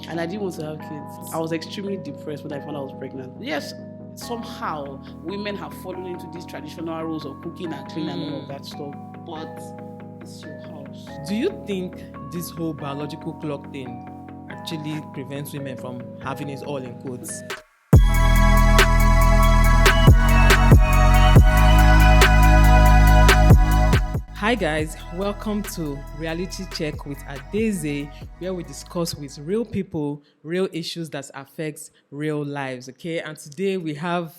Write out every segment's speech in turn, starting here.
and I didn't want to have kids. I was extremely depressed when I found out I was pregnant. Yes, somehow women have fallen into these traditional roles of cooking and cleaning and all of that stuff, but it's your house. Do you think this whole biological clock thing actually prevents women from having it all in quotes? Hi guys, welcome to Reality Check with Adaeze, where we discuss with real people, real issues that affect real lives, okay? And today we have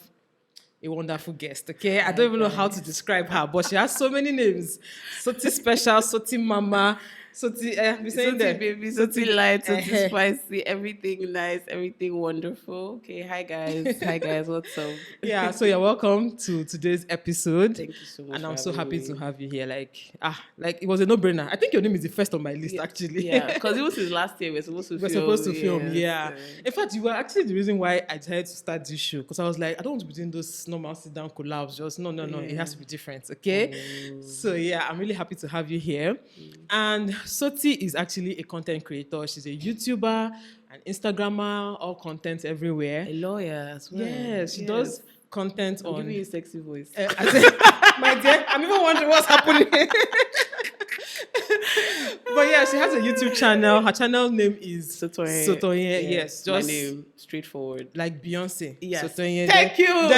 a wonderful guest, okay? I don't even know how to describe her, but she has so many names. Soti Special, Soti Mama, Soti, Soti baby, Soti light, Soti spicy, everything nice, everything wonderful. Okay, hi guys, what's up? Yeah, so you're welcome to today's episode. Thank you so much. And I'm so happy to have you here. Like it was a no-brainer. I think your name is the first on my list, actually. Yeah, because it was since last year we're supposed to film. Yeah. In fact, you were actually the reason why I decided to start this show, because I was like, I don't want to be doing those normal sit-down collabs. Just no, it has to be different, okay? So yeah, I'm really happy to have you here. And Soti is actually a content creator. She's a YouTuber, an Instagrammer, all content everywhere. A lawyer as well. Yeah, she does content on... Give me a sexy voice. My dear, I'm even wondering what's happening. But yeah, she has a YouTube channel. Her channel name is Sotonye. Yes, just my name, straightforward. like Beyonce. Yes. Sotonye. Thank you.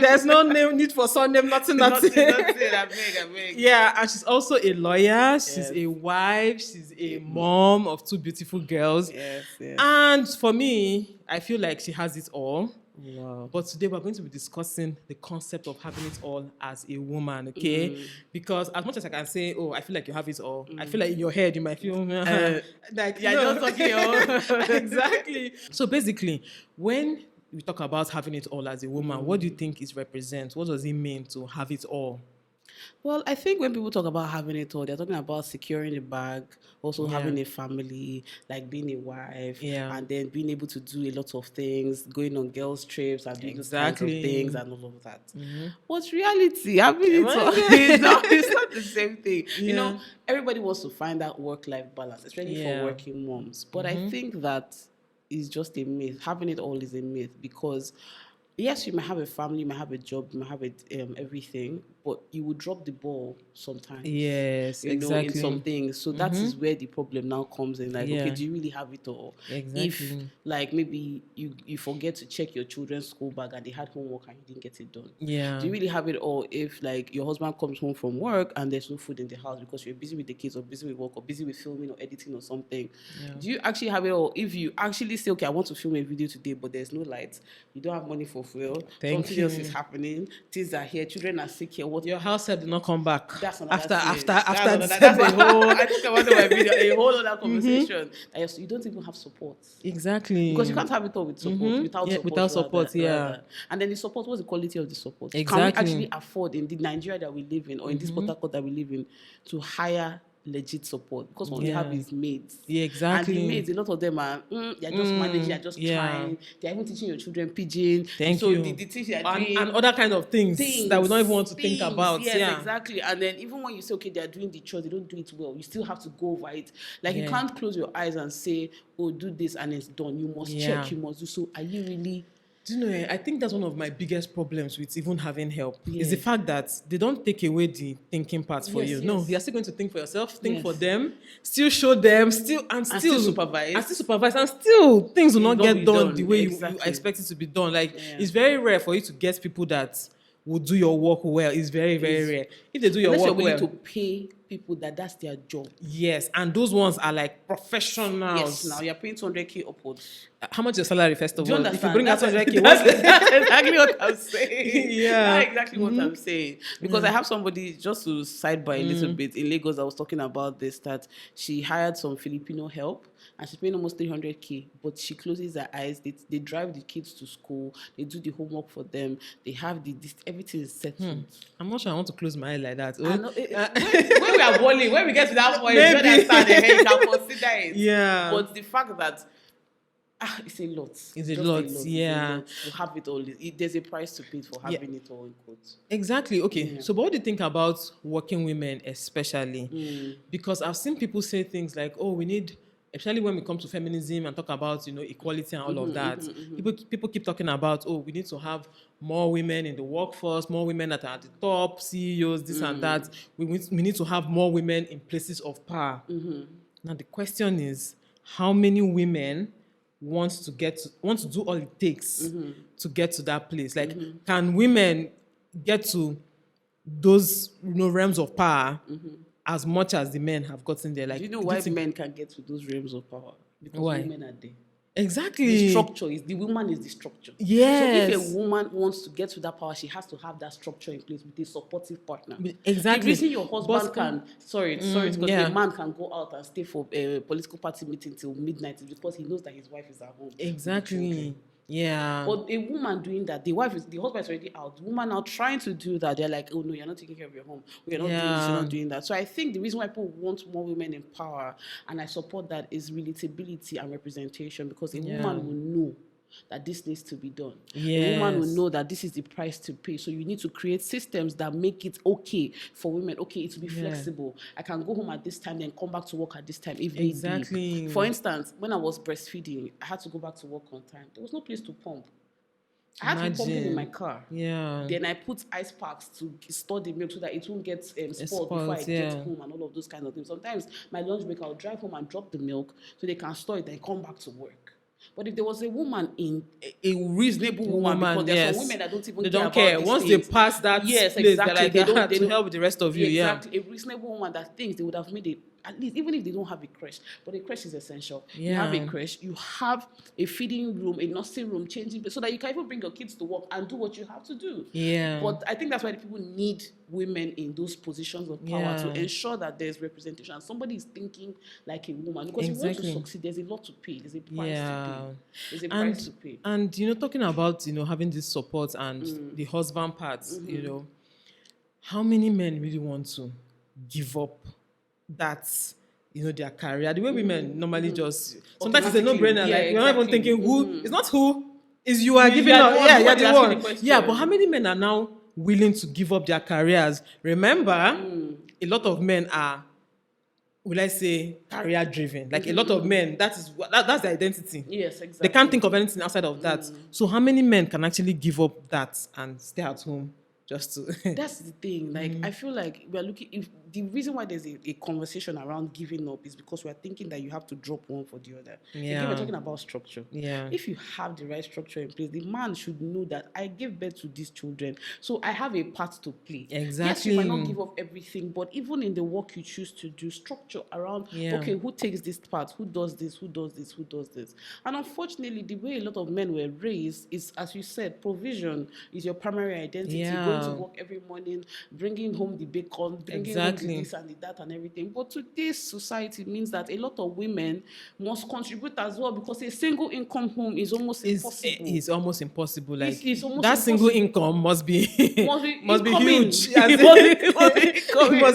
There's no name need for surname, nothing. I beg. Yeah, and she's also a lawyer. She's a wife. She's a mom of two beautiful girls. Yes. And for me, I feel like she has it all. Wow. But today we're going to be discussing the concept of having it all as a woman, okay? Because as much as I can say, I feel like you have it all, I feel like in your head you might feel like just talking. Exactly. So basically, when we talk about having it all as a woman, what do you think it represents? What does it mean to have it all? Well, I think when people talk about having it all, they're talking about securing the bag, also having a family, like being a wife, and then being able to do a lot of things, going on girls' trips and doing those kinds of things and all of that. But reality, having it all, it's not the same thing. Yeah. You know, everybody wants to find that work-life balance, especially for working moms. But I think that is just a myth. Having it all is a myth because yes, you might have a family, you might have a job, you might have everything, but you will drop the ball sometimes. Yes, you know, in some things. So that is where the problem now comes in. Like, okay, do you really have it all? Exactly. If, like, maybe you forget to check your children's school bag and they had homework and you didn't get it done. Yeah. Do you really have it all if, like, your husband comes home from work and there's no food in the house because you're busy with the kids or busy with work or busy with filming or editing or something? Yeah. Do you actually have it all? If you actually say, okay, I want to film a video today, but there's no light, you don't have money for fuel, something else is happening, things are here, children are sick here. What your house said did not come back. That's after that's a whole. I think about my video, a whole other conversation. You don't even have support. Exactly. Because you can't have it all with support. Without support. And then the support, what's the quality of the support? Exactly. Can we actually afford in the Nigeria that we live in or in this Port Harcourt that we live in to hire legit support? Because what we have is maids. Yeah, exactly. And the maids, a lot of them are they're just managing, they're just trying. They're even teaching your children pidgin. Thank you. The things they're doing and other kind of things that we don't even want to think about. Yes, exactly. And then even when you say, okay, they're doing the chores, they don't do it well, you still have to go over it. Like you can't close your eyes and say, oh, do this and it's done. You must check, you must do so. Are you really... Do you know, I think that's one of my biggest problems with even having help is the fact that they don't take away the thinking part for you. No, you're still going to think for yourself, think for them, still show them, still supervise. And still things will not get done the way you expect it to be done. Like, it's very rare for you to get people that will do your work well. It's very, very rare. If they do your work well, to pay people that's their job. Yes, and those ones are like professionals. Yes, now you're paying 200k upwards. How much is your salary, first of all? If you bring out 200k, that's exactly what I'm saying. That's exactly what I'm saying. Because I have somebody, just to sidebar a little bit, in Lagos, I was talking about this, that she hired some Filipino help and she's paying almost 300k, but she closes her eyes, they drive the kids to school, they do the homework for them, they have everything is settled. I'm not sure I want to close my eye like that. When we are balling, when we get to that point, you understand, you can consider it. Yeah. But the fact that it's a lot. It's a lot. To have it all. There's a price to pay for having it all in quotes. Exactly. Okay. So, but what do you think about working women, especially? Because I've seen people say things like, "Oh, we need especially when we come to feminism and talk about, equality and all of that, people keep talking about, oh, we need to have more women in the workforce, more women that are at the top, CEOs, this and that. We need to have more women in places of power. Now the question is, how many women want to do all it takes to get to that place? Like, can women get to those realms of power as much as the men have gotten there? Like, do you know why men can get to those realms of power? Because women are there. Exactly. The structure is the woman is the structure. Yes. So if a woman wants to get to that power, she has to have that structure in place with a supportive partner. Exactly. The reason your husband can because a man can go out and stay for a political party meeting till midnight is because he knows that his wife is at home. Exactly. Yeah. But a woman doing that, the husband is already out. The woman now trying to do that, they're like, oh no, you're not taking care of your home. You're not doing this, you're not doing that. So I think the reason why people want more women in power, and I support that, is relatability and representation, because a woman will know that this needs to be done. A woman will know that this is the price to pay. So you need to create systems that make it okay for women. Okay, it will be flexible. I can go home at this time, then come back to work at this time if need be. For instance, when I was breastfeeding, I had to go back to work on time. There was no place to pump. I had to be pumping in my car. Yeah. Then I put ice packs to store the milk so that it won't get spoiled before I get home and all of those kinds of things. Sometimes my lunch break, I'll drive home and drop the milk so they can store it and come back to work. But if there was a woman a reasonable woman, because there's some women that don't even care. Once they pass that place, exactly. They don't to help with the rest of you. Exactly. A reasonable woman that thinks they would have made at least, even if they don't have a creche, but a creche is essential. You have a creche, you have a feeding room, a nursing room, changing, so that you can even bring your kids to work and do what you have to do. Yeah. But I think that's why the people need women in those positions of power to ensure that there's representation. Somebody is thinking like a woman, because if you want to succeed, there's a lot to pay. There's a price to pay. There's a price to pay. And talking about having this support and the husband part, how many men really want to give up that their career? The way women normally just sometimes it's a no-brainer. Like, we're not even thinking who. It's not who. It's you are giving up. You're the one. Yeah, but how many men are now willing to give up their careers? Remember, a lot of men are, will I say, career driven. Like a lot of men, that's their identity. Yes, exactly. They can't think of anything outside of that. So how many men can actually give up that and stay at home just to? That's the thing. Like, I feel like we're looking. If the reason why there's a conversation around giving up is because we're thinking that you have to drop one for the other. Again, we're talking about structure. Yeah. If you have the right structure in place, the man should know that I gave birth to these children, so I have a part to play. Exactly. Yes, you might not give up everything, but even in the work you choose to do, structure around. Okay, who takes this part? Who does this? Who does this? Who does this? And unfortunately, the way a lot of men were raised is, as you said, provision is your primary identity. Yeah. Going to work every morning, bringing home the bacon, bringing home the this and the that and everything. But today's society means that a lot of women must contribute as well, because a single income home is almost impossible. It's almost impossible. Like, it's almost that impossible. Single income must be huge. It must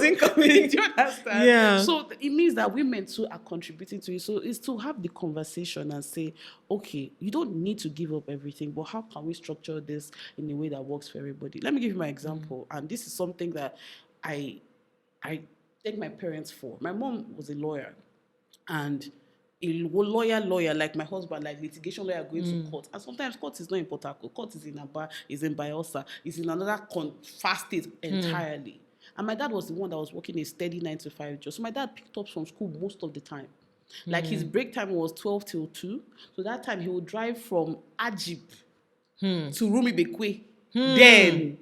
incoming. Do you understand? Yeah. So it means that women too are contributing to it. So it's to have the conversation and say, okay, you don't need to give up everything, but how can we structure this in a way that works for everybody? Let me give you my example. And this is something that I thank my parents for. My mom was a lawyer, and a lawyer like my husband, like litigation lawyer going to court. And sometimes court is not in Port Harcourt. Court is in Aba, is in Bayelsa, is in another fast state entirely. And my dad was the one that was working a steady 9-to-5 job. So my dad picked up from school most of the time. Like, his break time was 12 till 2. So that time he would drive from Ajib to Rumi Bekwe, then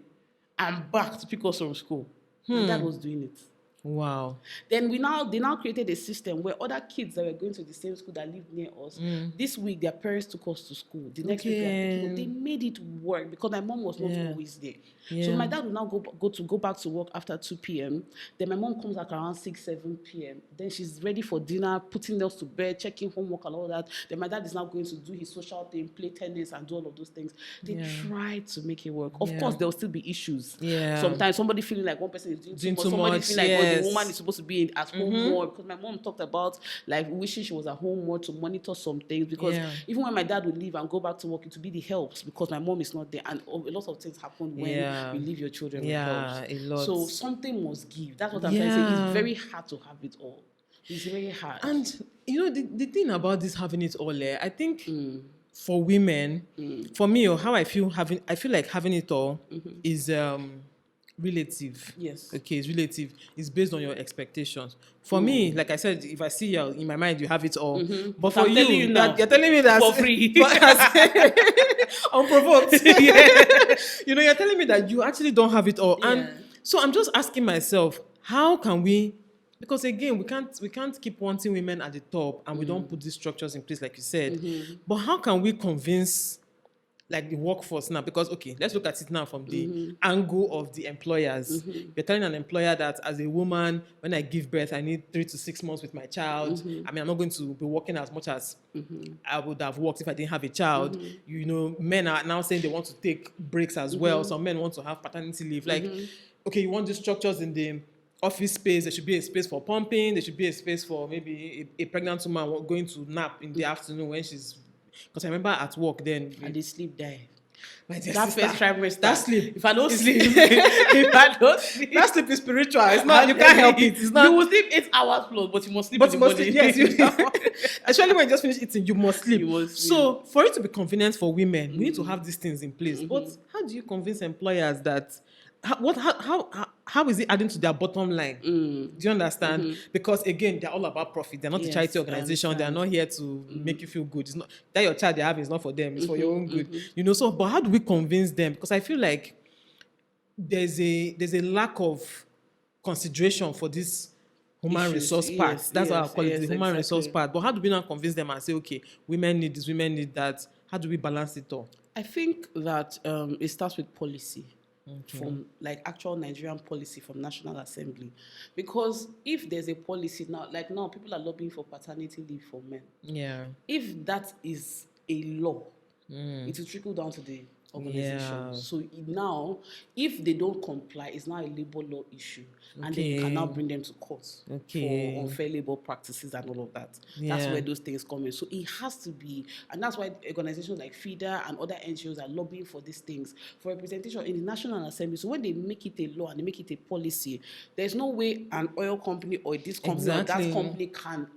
and back to pick us from school. My dad was doing it. Wow. Then they now created a system where other kids that were going to the same school that lived near us, this week their parents took us to school. The next week they made it work, because my mom was not always there. Yeah. So my dad would now go back to work after 2 p.m. Then my mom comes back around 6-7 p.m. Then she's ready for dinner, putting us to bed, checking homework and all that. Then my dad is now going to do his social thing, play tennis and do all of those things. They tried to make it work. Of course, there will still be issues. Yeah. Sometimes somebody feeling like one person is doing too much. Somebody feeling like the woman is supposed to be at home more, because my mom talked about like wishing she was at home more to monitor some things, because even when my dad would leave and go back to work, it would be the helps, because my mom is not there, and a lot of things happen when you leave your children with helps. A lot. So something must give. That's what I'm trying to say. It's very hard to have it all. It's really hard. And the thing about this having it all, I think for women, for me, or how I feel like having it all is relative. Yes. Okay, it's relative. It's based on your expectations. For me, like I said, if I see you in my mind, you have it all. But for you, you're telling me that for free, unprovoked. You're telling me that you actually don't have it all, and so I'm just asking myself, how can we? Because again, we can't keep wanting women at the top, and we don't put these structures in place, like you said. But how can we convince, like, the workforce now? Because okay, let's look at it now from the angle of the employers. You're telling an employer that as a woman, when I give birth, I need 3 to 6 months with my child. I mean, I'm not going to be working as much as I would have worked if I didn't have a child. Men are now saying they want to take breaks as well. Some men want to have paternity leave. Like, okay, you want these structures in the office space. There should be a space for pumping. There should be a space for maybe a pregnant woman going to nap in the afternoon when she's. Because I remember at work then. And they sleep there. That first trimester. That sleep. If I don't sleep, that sleep is spiritual. It's not. You can't help it. It's not. You will sleep 8 hours plus, but you must sleep. But you must sleep. Yes. Especially when you just finish eating, you must sleep. So for it to be convenient for women, we need to have these things in place. But how do you convince employers that? How is it adding to their bottom line? Do you understand? Because again, they're all about profit. They're not a charity organization. They're not here to make you feel good. It's not that your child they have is not for them. It's for your own good. So, but how do we convince them? Because I feel like there's a lack of consideration for this human resource part. That's what I call it, the human resource part. But how do we now convince them and say, okay, women need this, women need that? How do we balance it all? I think that it starts with policy. From like actual Nigerian policy from National Assembly, because if there's a policy now, like now people are lobbying for paternity leave for men. If that is a law, it will trickle down to the organization. So now, if they don't comply, it's now a labor law issue, and then you can now bring them to court for unfair labor practices and all of that. That's where those things come in. So it has to be, and that's why organizations like FIDA and other NGOs are lobbying for these things, for representation in the National Assembly. So when they make it a law and they make it a policy, there's no way an oil company or this company or that company can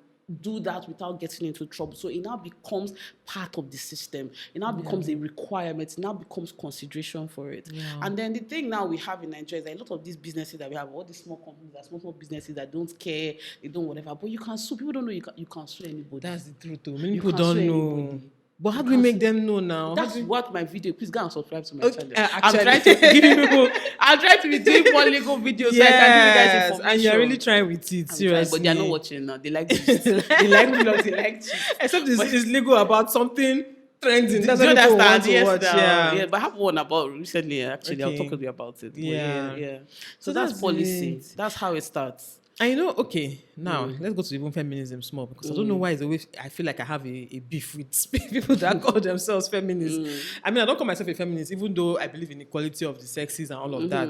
do that without getting into trouble. So it now becomes part of the system. It now becomes a requirement. It now becomes consideration for it. And then the thing now we have in Nigeria is that a lot of these businesses that we have, all these small companies, that small businesses that don't care, they don't whatever, but you can sue. People don't know you can sue anybody. That's the truth too. Many people don't know. Anybody. But how do we make them know now? That's what my video. Please go and subscribe to my channel. I'm trying to give people. I'm trying to be doing more legal videos so I can give you guys information. And you're really trying with it, seriously. But they're not watching now. They like this. They like vlogs. They like cheat. Except it's legal about something trending. That's what people want to watch. But I have one about recently. Actually, I'll talk to you about it. Yeah. So that's policy. That's how it starts. I know, okay, now let's go to even feminism small, because I don't know why it's always, I feel like I have a beef with people that call themselves feminists. I mean, I don't call myself a feminist, even though I believe in equality of the sexes and all of that,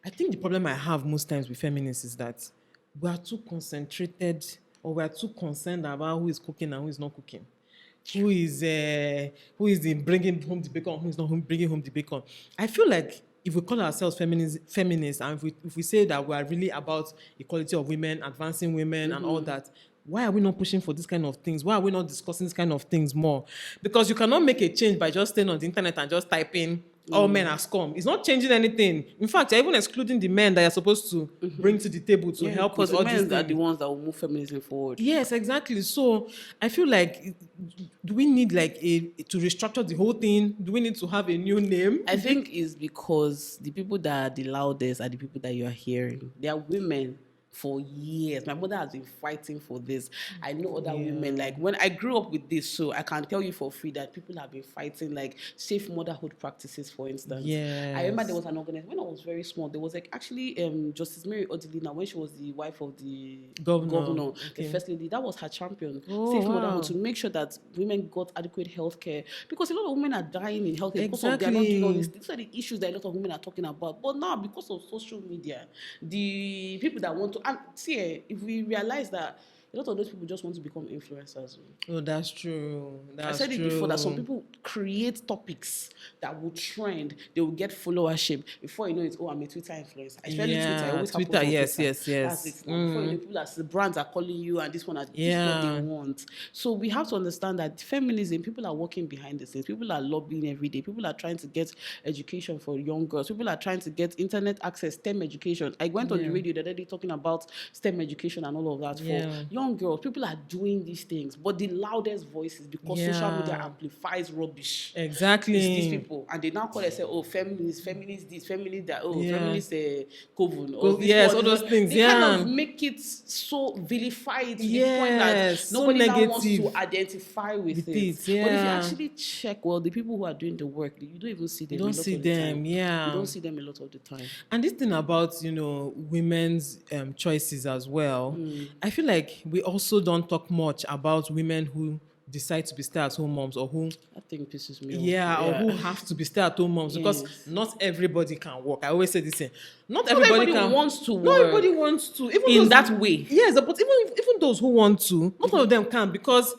I think the problem I have most times with feminists is that we are too concentrated, or we are too concerned about who is cooking and who is not cooking. Who is bringing home the bacon, who is not bringing home the bacon. I feel like if we call ourselves feminists, and if we say that we are really about equality of women, advancing women and all that, why are we not pushing for these kind of things? Why are we not discussing these kind of things more? Because you cannot make a change by just staying on the internet and just typing all men are scum. It's not changing anything. In fact, you're even excluding the men that you're supposed to bring to the table to help with all these things. Because the men are the ones that will move feminism forward. Yes, exactly. So I feel like, do we need to restructure the whole thing? Do we need to have a new name? I think it's because the people that are the loudest are the people that you are hearing. They are women. For years. My mother has been fighting for this. I know other women, like when I grew up with this, so I can tell you for free that people have been fighting like safe motherhood practices, for instance. I remember there was an organization, when I was very small, there was like actually Justice Mary Odilina, when she was the wife of the governor, the first lady, that was her champion. Safe motherhood, to make sure that women got adequate health care. Because a lot of women are dying in healthcare because of they are not doing all this. These are the issues that a lot of women are talking about. But now, because of social media, the people that want to, and see, if we realize that a lot of those people just want to become influencers. Oh, that's true. I said it before that some people create topics that will trend. They will get followership. Before you know it, I'm a Twitter influencer. Especially Twitter. I always Twitter, yes. That's it. Before you know, people as the brands are calling you, and this one, this is what they want. So we have to understand that feminism, people are working behind the scenes. People are lobbying every day. People are trying to get education for young girls. People are trying to get internet access, STEM education. I went on the radio the other day talking about STEM education and all of that for young girls. People are doing these things, but the loudest voices, because social media amplifies rubbish. Exactly. It's these people, and they now call themselves, feminist this, feminist that, feminist coven. All those things. They kind of make it so vilify it to the point that nobody now wants to identify with it. But if you actually check, the people who are doing the work, you don't even see them. You don't see them. You don't see them a lot of the time. And this thing about women's choices as well, I feel like we also don't talk much about women who decide to be stay-at-home moms, or who I think pisses me off. Or who have to be stay-at-home moms, because not everybody can work. I always say this thing. Not everybody wants to work. Not everybody wants to. Even in that way. Yes, but even those who want to, not all of them can, because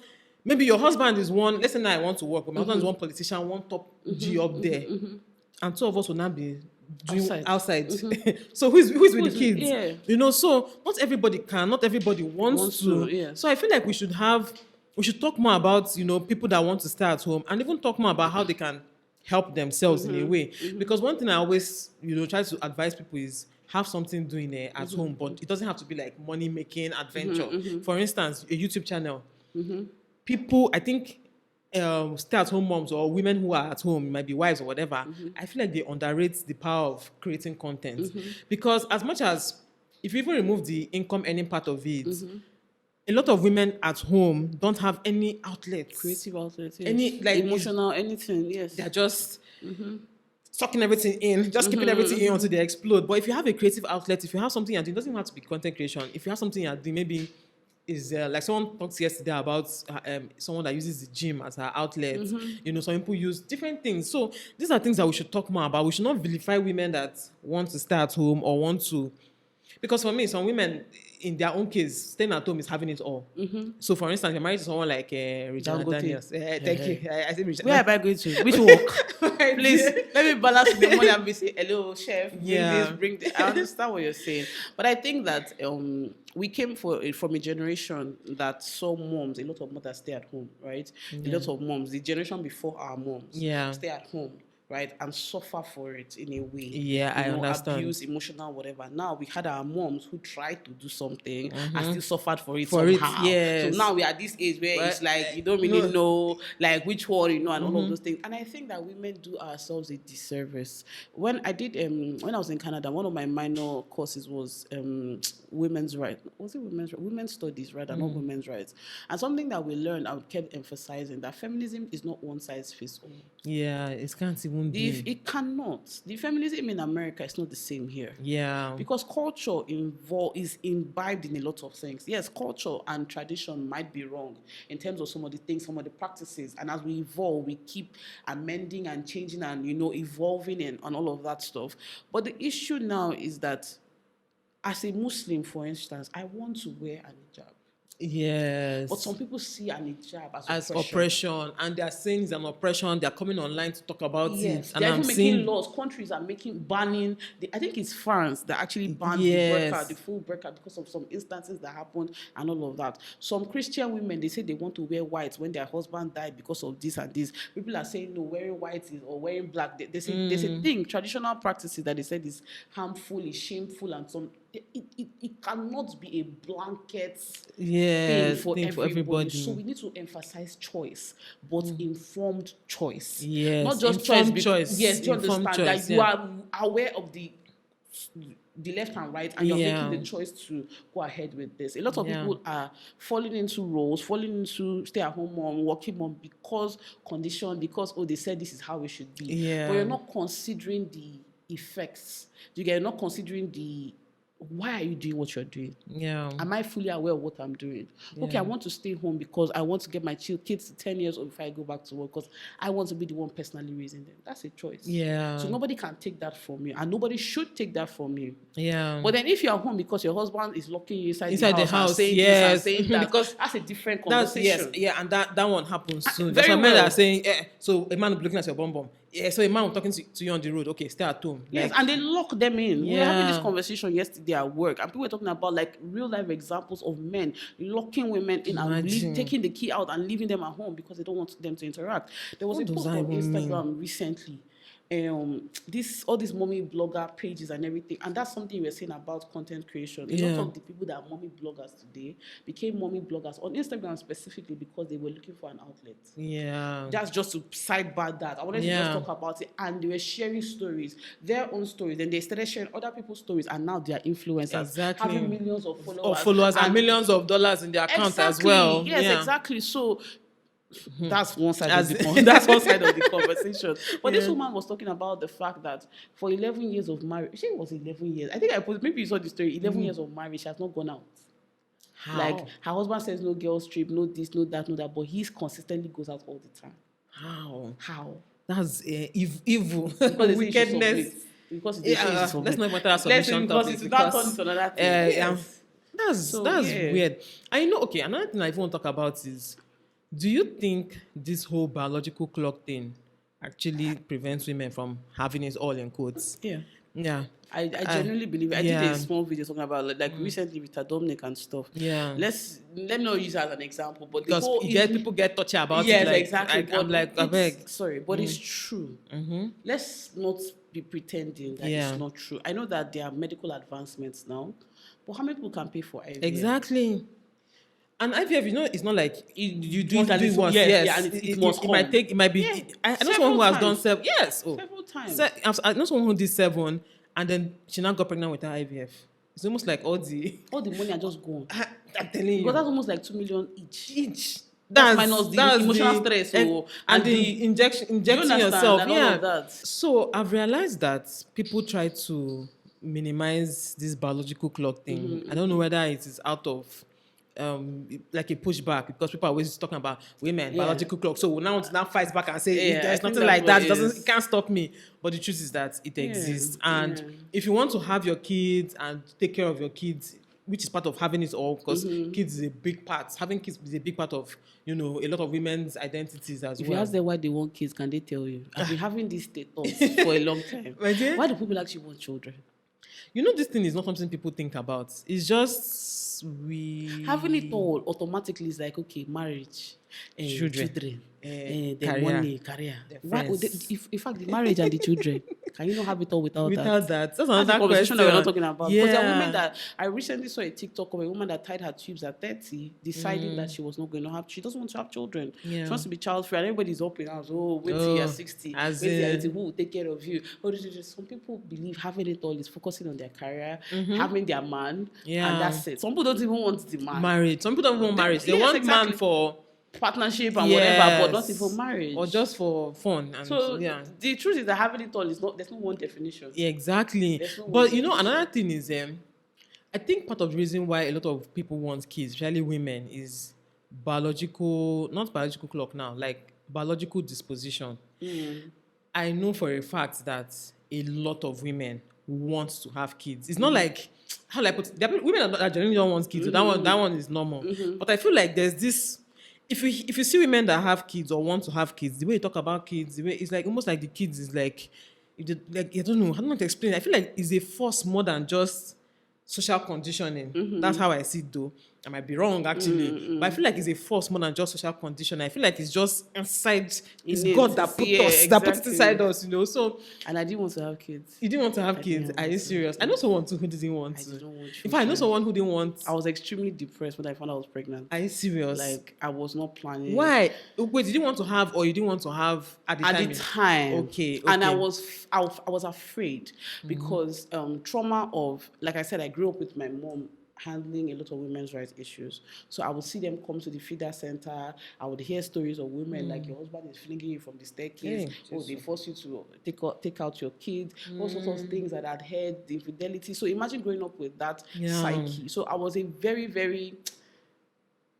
maybe your husband is one. Let's say now I want to work, but my husband is one politician, one top G up there, and two of us will not be doing outside. So who's with the kids? Yeah. So not everybody can, not everybody wants to. Yeah. So I feel like we should talk more about people that want to stay at home, and even talk more about how they can help themselves in a way. Because one thing I always try to advise people is have something doing at home, but it doesn't have to be like money making adventure. For instance, a YouTube channel. People, I think, stay-at-home moms or women who are at home, might be wives or whatever, I feel like they underrate the power of creating content. Because as much as, if you even remove the income earning part of it, a lot of women at home don't have any outlets. Creative outlets, yes. Any, like, emotional, anything, yes. They're just sucking everything in, just keeping everything in until they explode. But if you have a creative outlet, if you have something you're doing, it doesn't have to be content creation. If you have something you're doing, maybe is like someone talked yesterday about someone that uses the gym as her outlet. Some people use different things. So these are things that we should talk more about. We should not vilify women that want to stay at home or want to, because for me, some women, in their own case, staying at home is having it all. So for instance, you're married to someone like Regina Daniels. Thank you. I say Regina. Where am I going to? Which work? Please, let me balance the money and be say, hello, chef, bring this. I understand what you're saying. But I think that we came from a generation that saw moms, a lot of mothers stay at home, right? A lot of moms, the generation before our moms, stay at home, right, and suffer for it in a way. I understand. Abuse, emotional, whatever. Now we had our moms who tried to do something and still suffered for it somehow. So now we are at this age where it's like you don't really know like which one and all of those things. And I think that women do ourselves a disservice. When I did when I was in Canada, one of my minor courses was women's rights. Was it women's rights? Women's studies, rather, not women's rights. And something that we learned, I kept emphasizing that feminism is not one size fits all. It can't even be. It cannot. The feminism in America is not the same here. Because culture is imbibed in a lot of things. Yes, culture and tradition might be wrong in terms of some of the things, some of the practices. And as we evolve, we keep amending and changing and, evolving and all of that stuff. But the issue now is that as a Muslim, for instance, I want to wear an hijab. Yes. But some people see an hijab as oppression, and they are saying it's an oppression. They are coming online to talk about it. And they're making laws. Countries are banning. I think it's France that actually banned the full burqa because of some instances that happened and all of that. Some Christian women, they say they want to wear white when their husband died because of this and this. People are saying no, wearing white or wearing black. There's a thing, traditional practices that they said is harmful, is shameful, and some. It cannot be a blanket thing for everybody. So we need to emphasize choice, but informed choice. Not just choice. Yes, do you understand that you are aware of the left and right, and you're making the choice to go ahead with this. A lot of people are falling into roles, falling into stay-at-home mom, working mom because they said this is how it should be. But you're not considering the effects. You're not considering the why are you doing what you're doing? Yeah. Am I fully aware of what I'm doing? Okay, I want to stay home because I want to get my kids to 10 years old before I go back to work because I want to be the one personally raising them. That's a choice. Yeah. So nobody can take that from you, and nobody should take that from you. Yeah. But then if you're home because your husband is locking you inside the house, and saying yes, this and saying that, because that's a different conversation. And that one happens soon. Very That's why men well. are saying, so a man will be looking at your bum. Yeah, so a man will talking to you on the road. Okay, stay at home. Yes, and they lock them in. We were having this Yeah. conversation yesterday at work, and people were talking about like real life examples of men locking women in and taking the key out and leaving them at home because they don't want them to interact. There was a post on Instagram recently. All these mommy blogger pages and everything, and that's something we're saying about content creation. A lot of the people that are mommy bloggers today became mommy bloggers on Instagram specifically because they were looking for an outlet. Yeah. That's just to sidebar that. I wanted to just talk about it, and they were sharing stories, their own stories. Then they started sharing other people's stories, and now they are influencers, having millions of followers, and millions of dollars in their account as well. Yes, exactly. So that's one side of the conversation. But this woman was talking about the fact that for 11 years of marriage, she was 11 years. I think maybe you saw the story. 11 years of marriage, she has not gone out. How? Like her husband says no girls trip, no this, no that, no that, but he consistently goes out all the time. How? That's evil. Wickedness. Because let's not even talk about submission topic because another thing. That's weird. I know. Okay, another thing I want to talk about is, do you think this whole biological clock thing actually prevents women from having it all in quotes? Yeah. I genuinely believe it. I did a small video talking about like recently with Dominic and stuff. Yeah. Let me not use that as an example, but because people get touchy about it. Yes, exactly. I'm like, I beg. Sorry, but it's true. Let's not be pretending that it's not true. I know that there are medical advancements now, but how many people can pay for IVF? Exactly. And IVF, it's not like you do it once. And it must come. It might be. Yeah. I know someone who has done 7. Yes. Several times. I know someone who did 7, and then she now got pregnant with her IVF. It's almost like all the money are just gone. I'm telling you. Because that's almost like 2 million each. That's minus the emotional stress. And the injecting yourself. And all of that. So I've realized that people try to minimize this biological clock thing. I don't know whether it is out of like a pushback because people are always talking about women, biological clock. So now fight back and say there's nothing like that. It can't stop me. But the truth is that it exists. And if you want to have your kids and take care of your kids, which is part of having it all, because kids is a big part. Having kids is a big part of, a lot of women's identities as well. If you ask them why they want kids, can they tell you? I've been having this thought for a long time. Why do people actually want children? This thing is not something people think about. It's just having it all automatically is like, okay, marriage, children, the money, career. In fact, the marriage and the children, can you not have it all without that? That's another conversation that we're not talking about. Because there are women that I recently saw a TikTok of a woman that tied her tubes at 30, deciding that she was not going to have. She doesn't want to have children. She wants to be child free, and everybody's up in house. Wait till you're 60. Wait till you're 80. Who will take care of you? Some people believe having it all is focusing on their career, having their man, and that's it. Some people don't even want the man. Marriage. Some people don't even want marriage. They want man for partnership and whatever, but not even marriage or just for fun. And the truth is that having it all is not. There's no one definition. Yeah, exactly. But another thing is, I think part of the reason why a lot of people want kids, especially women, is not biological clock now, like biological disposition. I know for a fact that a lot of women want to have kids. It's not like how I put it. Women that generally don't want kids. So that one is normal. But I feel like there's this. If you see women that have kids or want to have kids, the way you talk about kids, the way it's like almost like the kids is like I don't know how to explain. I feel like it's a force more than just social conditioning. That's how I see it, though. I might be wrong, actually. But I feel like it's a force more than just social conditioning. I feel like it's just inside. It's God that put it inside us, So, and I didn't want to have kids. You didn't want to have kids? Are you serious? I know someone too who didn't want to. I didn't want to. In fact, I know someone who didn't want. I was extremely depressed when I found out I was pregnant. Are you serious? Like, I was not planning. Why? Wait, did you want to have or you didn't want to have at the time? At the time. Okay. And I was afraid because trauma of, like I said, I grew up with my mom handling a lot of women's rights issues. So I would see them come to the feeder center. I would hear stories of women like your husband is flinging you from the staircase. They force you to take out your kid. All sorts of things that I'd heard, the infidelity. So imagine growing up with that psyche. So I was a very, very...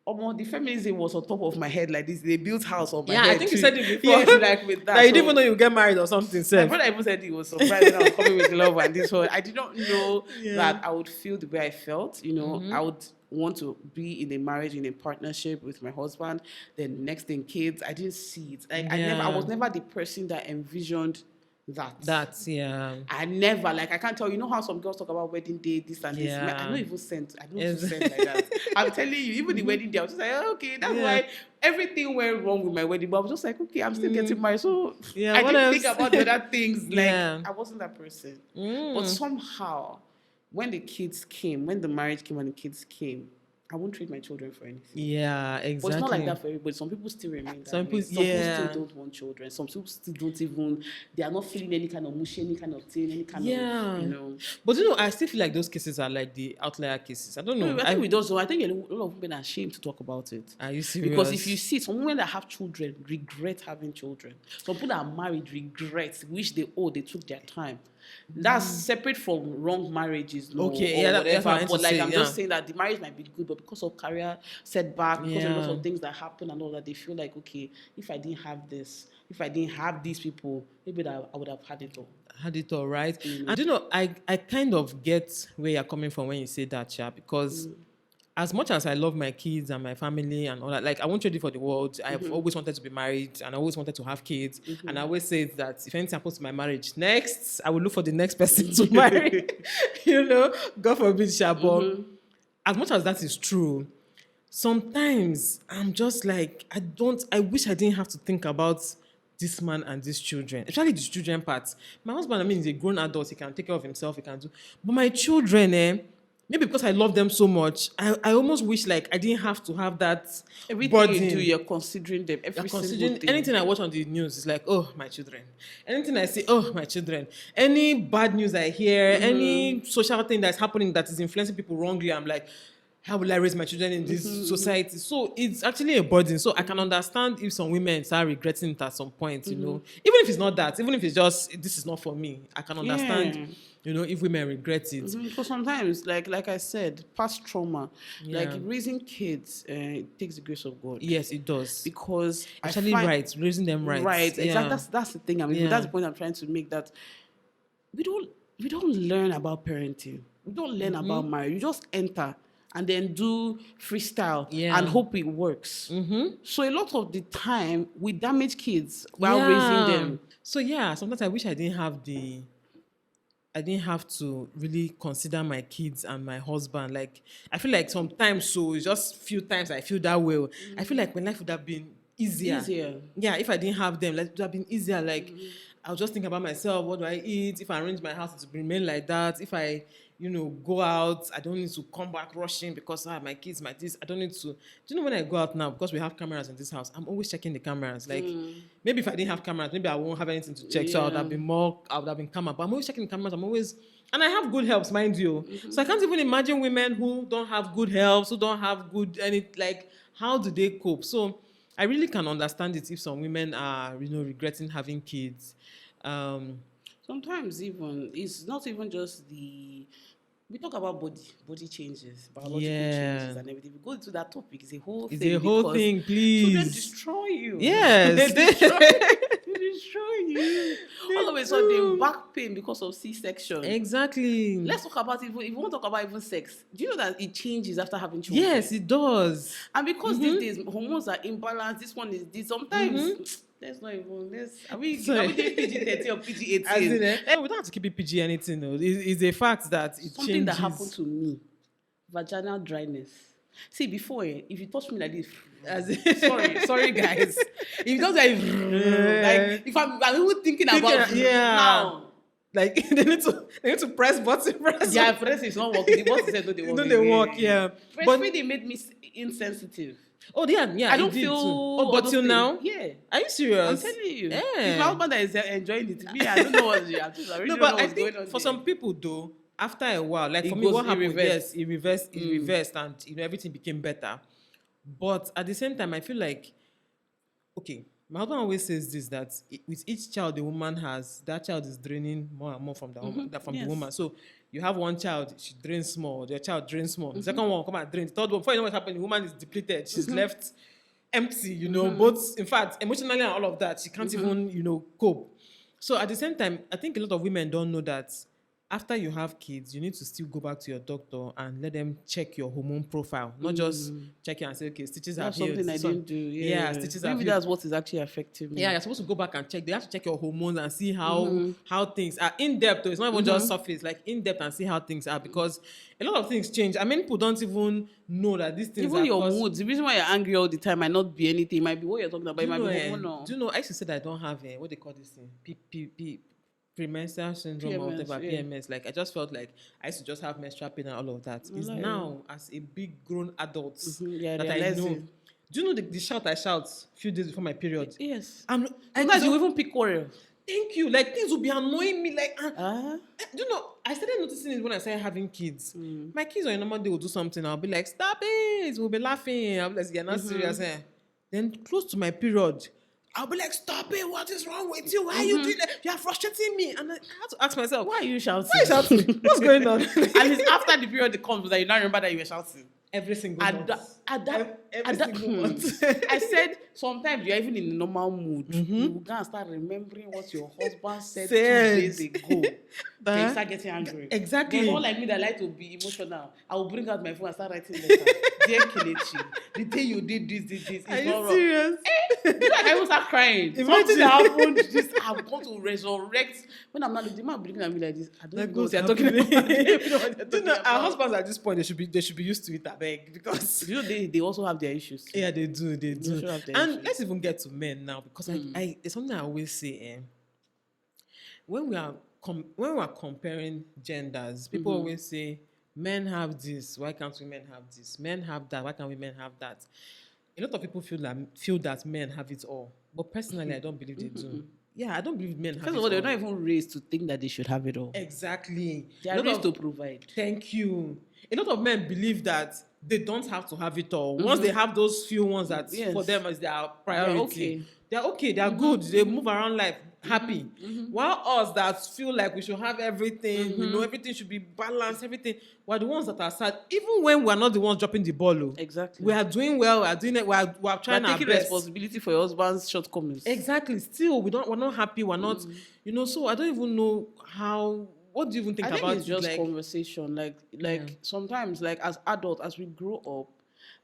the feminism was on top of my head like this. They built house on my head. Yeah, I think you said it before. Yes, like with that. That you didn't even know you get married or something. My brother even said he was surprised when I was coming with love and this whole. I did not know that I would feel the way I felt. I would want to be in a marriage, in a partnership with my husband. Then next thing, kids. I didn't see it. I was never the person that envisioned that. I never, I can't tell you, how some girls talk about wedding day, this and this. I don't even send like that. I'm telling you, even the wedding day, I was just like, okay, that's why everything went wrong with my wedding. But I was just like, okay, I'm still getting married. So I didn't think about the other things. I wasn't that person. But somehow, when the marriage came and the kids came, I won't trade my children for anything. Yeah, exactly. But it's not like that for everybody. Some people still remain that way. Some people still don't want children. Some people still don't even... They are not feeling any kind of mushy, any kind of thing, any kind of... But I still feel like those cases are like the outlier cases. I don't know. I think we don't. So I think a lot of women are ashamed to talk about it. Are you serious? Because if you see some women that have children regret having children. Some people that are married regret, wish they took their time. That's separate from wrong marriages, that's what but I'm just saying that the marriage might be good, but because of career setback, because of lots of things that happen and all that, they feel like, okay, if I didn't have this, if I didn't have these people, maybe I would have had it all. Right? And I kind of get where you're coming from when you say that, because as much as I love my kids and my family and all that, I won't trade it for the world. I've always wanted to be married and I always wanted to have kids. And I always say that if anything happens to my marriage next, I will look for the next person to marry. God forbid, Shabo. As much as that is true, sometimes I'm just like, I wish I didn't have to think about this man and these children, especially the children part. My husband, is a grown adult. He can take care of himself. He can do. But my children, maybe because I love them so much, I almost wish I didn't have to have that everything burden. You do, you're considering them. Anything I watch on the news is like, oh, my children. Anything I see, oh, my children. Any bad news I hear, any social thing that's happening that is influencing people wrongly, I'm like, how will I raise my children in this society? So it's actually a burden. So I can understand if some women start regretting it at some point, Even if it's not that, even if it's just, this is not for me, I can understand, if women regret it. Because sometimes, like I said, past trauma, raising kids, it takes the grace of God. Yes, it does. Because actually raising them right. Right, exactly. That's the thing. That's the point I'm trying to make, that we don't learn about parenting. We don't learn about marriage. You just enter and then do freestyle and hope it works. So a lot of the time, we damage kids while raising them. So sometimes I wish I didn't have to really consider my kids and my husband. I feel like sometimes, it's just few times I feel that way. I feel like my life would have been easier. Yeah, if I didn't have them, it would have been easier. I'll just think about myself. What do I eat? If I arrange my house, it will remain like that. If I, go out, I don't need to come back rushing because my kids, my this. I don't need to. Do you know when I go out now, because we have cameras in this house, I'm always checking the cameras. Maybe if I didn't have cameras, maybe I won't have anything to check. So I would have been calmer. But I'm always checking the cameras. And I have good helps, mind you. So I can't even imagine women who don't have good helps, who don't have good how do they cope? So I really can understand it if some women are, regretting having kids. Sometimes even, it's not even just we talk about body changes, biological changes and everything. We go into that topic, it's a whole thing. It's a whole thing, please. Children destroy you. Yes. They destroy you. All of a sudden, back pain because of C-section. Exactly. Let's talk about if we want to talk about even sex. Do you know that it changes after having children? Yes, it does. And because these days, hormones are imbalanced, this one is this. Sometimes... Let's not even. Are we doing PG-13 or PG-18? We don't have to keep it PG anything. No. It's a fact that it something changes. That happened to me. Vaginal dryness. See, before, if you touch me like this, sorry guys. If you don't if I'm even thinking about now. They need to press button. Press it, it's not working. The button said no, they work. Breastfeeding made me insensitive. Oh, yeah. I don't feel. Oh, but till now? Yeah. Are you serious? I'm telling you. Yeah. If my husband is enjoying it, me, I don't know what's happening. No, but I think for some people, though, after a while, like It for me, goes- what it happened? reversed. Yes, it reversed, and everything became better. But at the same time, I feel like, okay, my husband always says this, that with each child the woman has, that child is draining more and more from the woman, from the Yes. woman. So you have one child, she drains small, the child drains small. The second one come and drain. The third one, before you know what's happening, the woman is depleted. She's left empty, both, in fact, emotionally and all of that. She can't even, cope. So at the same time, I think a lot of women don't know that after you have kids, you need to still go back to your doctor and let them check your hormone profile, not just check it and say, okay, stitches That's have healed. something I this one- didn't do. Yeah, stitches have Maybe healed. that's what is actually affecting me. Yeah, you're supposed to go back and check. They have to check your hormones and see how things are in depth. It's not even just surface, like in depth, and see how things are, because a lot of things change. I mean, people don't even know that these things Even are your caused- moods. The reason why you're angry all the time might not be anything. It might be what you're talking about. It might be hormonal. Do you know? I used to say that I don't have what they call this thing, premenstrual syndrome or PMS, whatever, yeah. PMS. Like, I just felt like I used to just have menstrual pain and all of that. It's now, as a big grown adult, Yeah, that I realize know. it. Do you know the shout I shout a few days before my period? Yes. I Sometimes you don't- even pick quarrel. Thank you. Like, things will be annoying me. Like, Ah. do you know, I started noticing it when I started having kids. My kids on a normal day will do something. I'll be like, stop it. We'll be laughing. I'll be like, you're not serious. Eh? Then close to my period, I'll be like, stop it. What is wrong with you? Why are you doing that? You are frustrating me. And I had to ask myself, Why are you shouting? why are you shouting? What's going on? And it's after the period comes that you now remember that you were shouting. Every single At month. every single month. I said sometimes you're even in a normal mood. You will go and start remembering what your husband said 2 days ago. Then you start getting angry. Exactly. They're not like me that like to be emotional. I will bring out my phone and start writing letters. Dear Kelechi, the day you did this. It's Are you not wrong. serious? I will start crying. Imagine. Something that happened, just I'm going to resurrect. When I'm not the man blinking at me like this, I don't That know goes what they're talking about. I don't know what they're Do you know, talking our about. husbands at this point, they should be used to it, I beg, because You know, they also have their issues. yeah, they do. should have their And issues. let's even get to men now, because I it's something I always say. When we are comparing genders, people always say men have this. Why can't women have this? Men have that. Why can't women have that? A lot of people feel that men have it all, but personally, I don't believe they do. Yeah, I don't believe men have it all. First of all, they're not even raised to think that they should have it all. Exactly. They A are lot raised of- to provide. Thank you. A lot of men believe that they don't have to have it all. Once they have those few ones that Yes. for them is their priority, They're okay. they're good. They move around life happy. While us that feel like we should have everything, everything should be balanced, everything, we're the ones that are sad. Even when we're not the ones dropping the ball. Oh. Exactly. We are doing well, we are doing it, we are trying But our taking best. responsibility for your husband's shortcomings. Exactly. Still, we're not happy, we're not, so I don't even know what do you even think I think about it's just it? Like, conversation. Like sometimes, like as adults, as we grow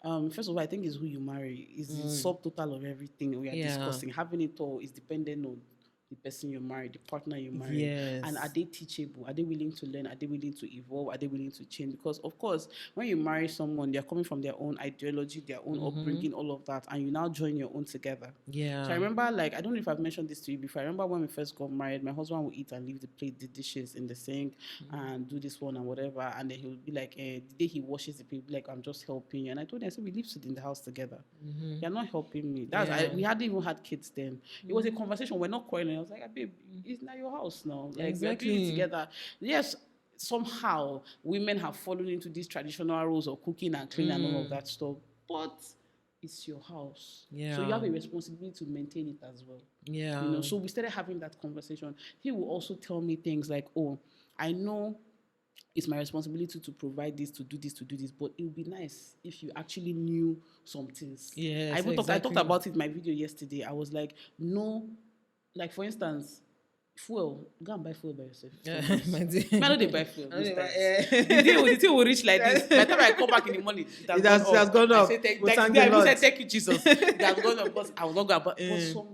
up, first of all, I think it's who you marry. It's the subtotal of everything we are Yeah. discussing. Having it all is dependent on the person you marry, the partner you marry. Yes. And are they teachable? Are they willing to learn? Are they willing to evolve? Are they willing to change? Because of course, when you marry someone, they're coming from their own ideology, their own upbringing, all of that, and you now join your own together. yeah. So I remember, like, I don't know if I've mentioned this to you before. I remember when we first got married, my husband would eat and leave the dishes in the sink and do this one and whatever. And then he would be like, the day he washes the plate, he'd be like, I'm just helping you. And I told him, I said, we live in the house together. You're not helping me. We hadn't even had kids then. It was a conversation. We're not quarreling. I was like, babe, it's not your house now. Like, Exactly. we're doing it together. Yes, somehow women have fallen into these traditional roles of cooking and cleaning and all of that stuff. But it's your house. Yeah. So you have a responsibility to maintain it as well. Yeah. So we started having that conversation. He will also tell me things like, oh, I know it's my responsibility to provide this, to do this, but it would be nice if you actually knew some things. Yes, I talked exactly. about it in my video yesterday. I was like, no, like for instance, fuel, go and buy fuel by yourself. My dear. I know they buy fuel. I know they buy- The thing will reach like this. By the time I come back in the morning, It has gone up. I say, thank We thank the I Lord. said, thank you, Jesus. It has gone up because I was not going to. But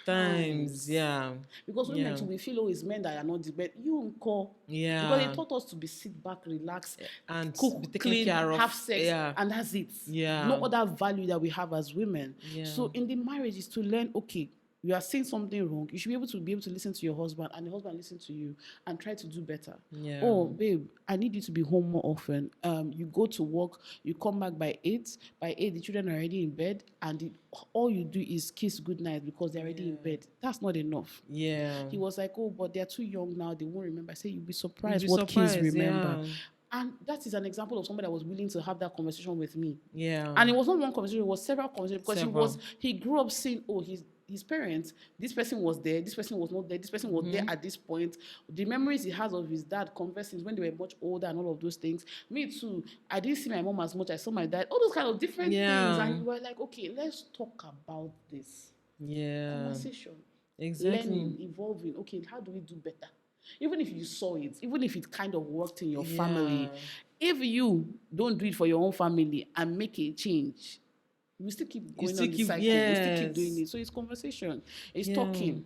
Times, yeah. because women too, we feel, oh, it's men that are not the best. You call. Yeah. Because they taught us to be sit back, relax, And cook, be taken clean, care of. have sex, Yeah. and that's it. Yeah. No other value that we have as women. Yeah. So in the marriage is to learn, okay, you are saying something wrong, you should be able to listen to your husband, and the husband listen to you and try to do better. Yeah. Oh, babe, I need you to be home more often. You go to work, you come back by 8. By 8, the children are already in bed, and all you do is kiss goodnight because they're already in bed. That's not enough. Yeah. He was like, oh, but they're too young now, they won't remember. I say, you'll be surprised what kids remember. Yeah. And that is an example of somebody that was willing to have that conversation with me. Yeah. And it was not one conversation, it was several conversations, because he grew up seeing, oh, his parents, this person was there, this person was not there, this person was there at this point. The memories he has of his dad conversing when they were much older and all of those things. Me too. I didn't see my mom as much. I saw my dad. All those kind of different things. And you were like, okay, let's talk about this. Yeah. Conversation. Exactly. Learning, evolving. Okay, how do we do better? Even if you saw it, even if it kind of worked in your family, if you don't do it for your own family and make a change, we still keep going on the cycle. We still keep doing it. So it's conversation. It's talking.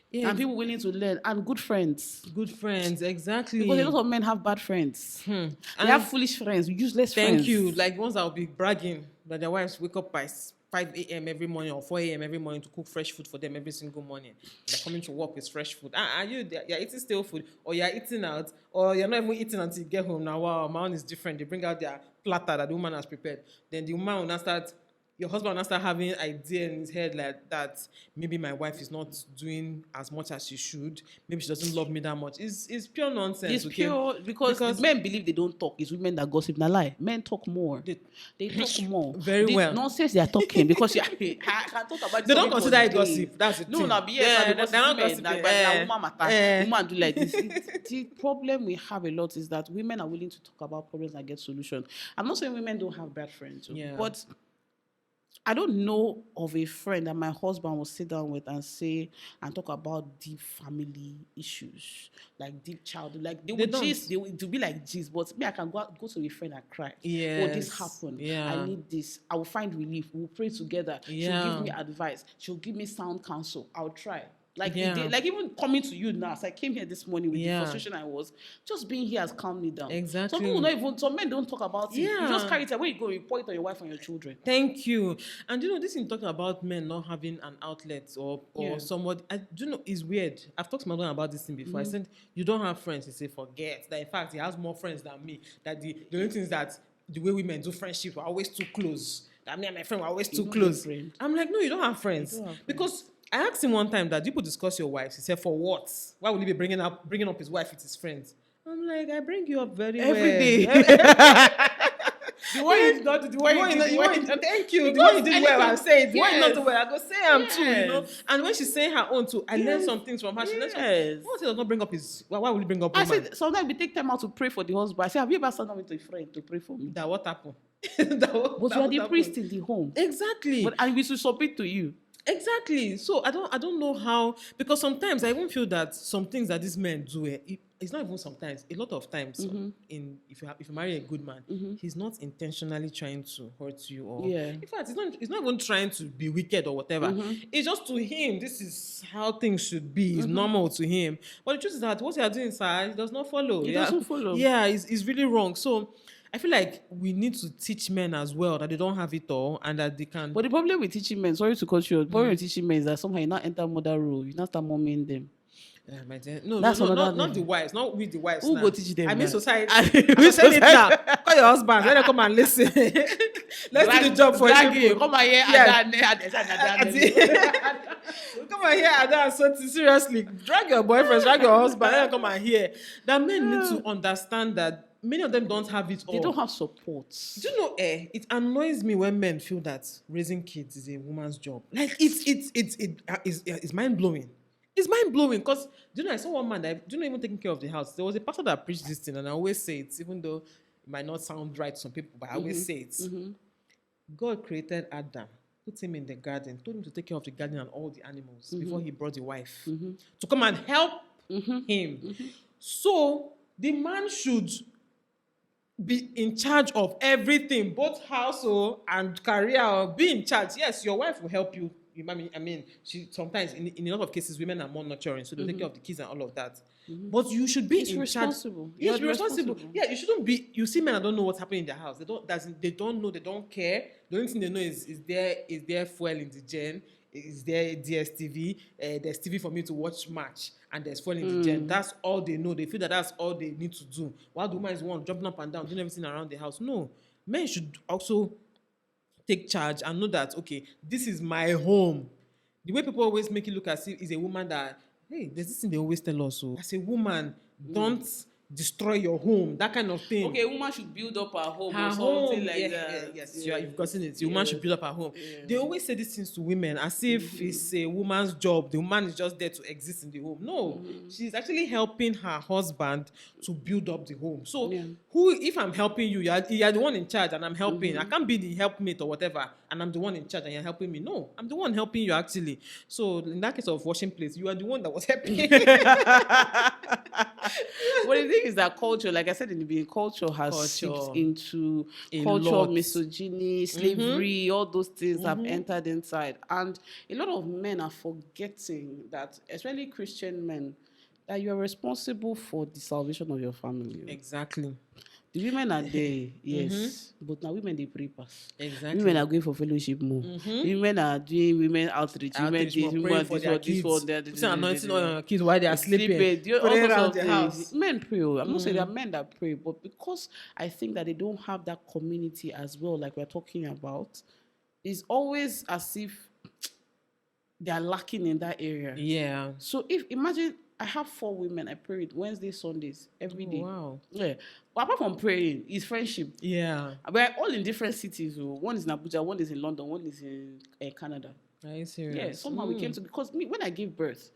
Yeah. And people willing to learn. And good friends. Good friends, exactly. Because a lot of men have bad friends. They have foolish friends, useless friends. Thank you. Like ones that will be bragging that their wives wake up by 5 a.m. every morning or 4 a.m. every morning to cook fresh food for them every single morning. They're coming to work with fresh food. You're eating stale food, or you're eating out, or you're not even eating until you get home. Now, wow, my own is different. They bring out their platter that the woman has prepared. Then the woman will now start, your husband will now start having an idea in his head like that maybe my wife is not doing as much as she should. Maybe she doesn't love me that much. It's pure nonsense. It's pure because men believe they don't talk. It's women that gossip. Not lie. Men talk more. They talk more. Very well. Nonsense they are talking because I can talk about. They don't consider it gossip. That's it. No, they're not gossiping. Woman matter. Woman do like this. The problem we have a lot is that women are willing to talk about problems and get solutions. I'm not saying women don't have bad friends, but I don't know of a friend that my husband will sit down with and say and talk about deep family issues, like deep childhood. Like they will gist, they will be like gist, but me, I can go to a friend and cry. Oh, this happened. I need this. I will find relief. We'll pray together. She'll give me advice. She'll give me sound counsel. I'll try. Like even coming to you now, as I came here this morning with the frustration I was, just being here has calmed me down. Exactly. Some people not even, some men don't talk about it. You just carry it away, you go report it on your wife and your children. Thank you. And this in talking about men not having an outlet or somewhat, I do know is weird. I've talked to my husband about this thing before. I said, you don't have friends. He said, forget. That in fact, he has more friends than me. That the only thing is that the way women do friendship are always too close. That me and my friend were always too close. I'm like, no, you don't have friends. Because I asked him one time that people discuss your wives. He said, for what? Why would he be bringing up his wife with his friends? I'm like, I bring you up very every day. The one you not, the one you did. Thank you. The one you did well, I'll say it. The one you not do well, I go say I'm too. And when she's saying her own too, I learned some things from her. She learned what he does not bring up his. Why will he bring up? I said sometimes we take time out to pray for the husband. I said, have you ever sat down with a friend to pray for me? That what happened? But you are the priest in the home. Exactly. And we should submit to you. Exactly. So I don't know how, because sometimes I even feel that some things that these men do, it's not even sometimes, a lot of times if you marry a good man, he's not intentionally trying to hurt you or in fact he's not even trying to be wicked or whatever. It's just to him, this is how things should be. It's normal to him. But the truth is that what you are doing inside, it does not follow. It doesn't follow. Yeah, it's really wrong. So I feel like we need to teach men as well that they don't have it all and that they can. But the problem with teaching men, sorry to cut you, the problem with teaching men is that somehow you not enter mother role, you not start momming them. My dear. No, not the wives, not with the wives. Who now. go teach them? I mean now? society. We say it now. Call your husband. Let them come and listen. Let's do the job for you. Come and hear Come and hear Ada. So seriously, drag your boyfriend, drag your husband. Let them come and hear. That men need to understand that many of them don't have it all. They don't have support. Do you know, it annoys me when men feel that raising kids is a woman's job. Like it's mind blowing. It's mind blowing because do you know I saw one man that do not even taking care of the house. There was a pastor that preached this thing, and I always say it, even though it might not sound right to some people, but I always say it. God created Adam, put him in the garden, told him to take care of the garden and all the animals before he brought a wife to come and help him. So the man should be in charge of everything, both household and career. Be in charge. Yes, your wife will help you. I mean, she sometimes in a lot of cases, women are more nurturing, so they take care of the kids and all of that. But you should be responsible. Yes, you're responsible. Yeah, you shouldn't be. You see men that don't know what's happening in their house. They don't know. They don't care. The only thing they know is there fuel in the gen. is there DSTV, there's TV for me to watch match, and there's phone in the gym. That's all they know. They feel that that's all they need to do. While the woman is one jumping up and down, doing everything around the house. No, men should also take charge and know that, okay, this is my home. The way people always make it look as if is a woman that, hey, there's this thing they always tell us. So as a woman, don't destroy your home, that kind of thing. Okay, a woman should build up her home Her or home, something like that. yes, you've gotten it. The woman should build up her home. They always say these things to women as if it's a woman's job. The woman is just there to exist in the home. No, she's actually helping her husband to build up the home. So if I'm helping you, you're the one in charge and I'm helping. I can't be the helpmate or whatever and I'm the one in charge and you're helping me. No, I'm the one helping you actually. So in that case of washing plates, you are the one that was helping. Well, the thing is that culture, like I said in the beginning, culture has seeped into culture, misogyny, slavery, all those things have entered inside. And a lot of men are forgetting that, especially Christian men, that you are responsible for the salvation of your family. Exactly. The women are there, yes, but now women they pray pass. Exactly. Women are going for fellowship more. Women are doing women outreach. Women this, women this one, that. Putting anointing on your kids while they are sleeping. Pray around the house. Men pray. I'm not saying there are men that pray, but because I think that they don't have that community as well, like we're talking about, it's always as if they are lacking in that area. Yeah. So imagine I have 4 women I pray with Wednesdays, Sundays, every day. Wow. Yeah. But apart from praying, it's friendship. Yeah. We're all in different cities. One is in Abuja, one is in London, one is in Canada. Are you serious? Yeah. Somehow we came to, because when I gave birth,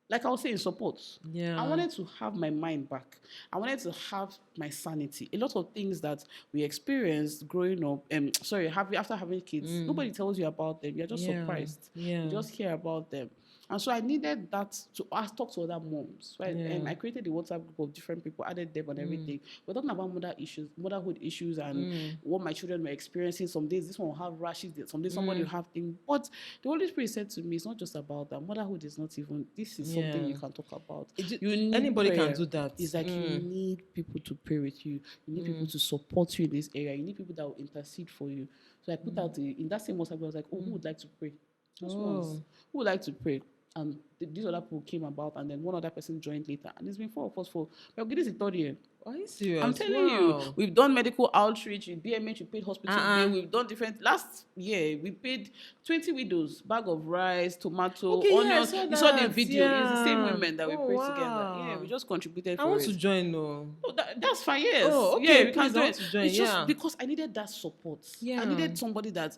like I was saying, support. Yeah. I wanted to have my mind back. I wanted to have my sanity. A lot of things that we experienced growing up, after having kids, nobody tells you about them. You're just surprised. Yeah. You just hear about them. And so I needed that to talk to other moms. Right? And I created a WhatsApp group of different people, added them and everything. We're talking about motherhood issues and what my children were experiencing. Some days this one will have rashes, some days somebody will have things. But the Holy Spirit said to me, it's not just about that. Motherhood is not even, this is something you can talk about. Anybody can do that. It's like you need people to pray with you. You need people to support you in this area. You need people that will intercede for you. So I put out in that same WhatsApp, I was like, who would like to pray? Just once. Who would like to pray? And these other people came about, and then one other person joined later. And it's been 4 of us we're getting this the 3rd year. Are you serious? I'm telling you, we've done medical outreach with BMH, we paid hospital bill, we've done different. Last year, we paid 20 widows, bag of rice, tomato, onions. You saw the video. It's the same women that we prayed together. Yeah, we just contributed I want to join, though. No, that's fine, yes. Oh, okay, yeah, we can join. It's just because I needed that support. Yeah. I needed somebody that,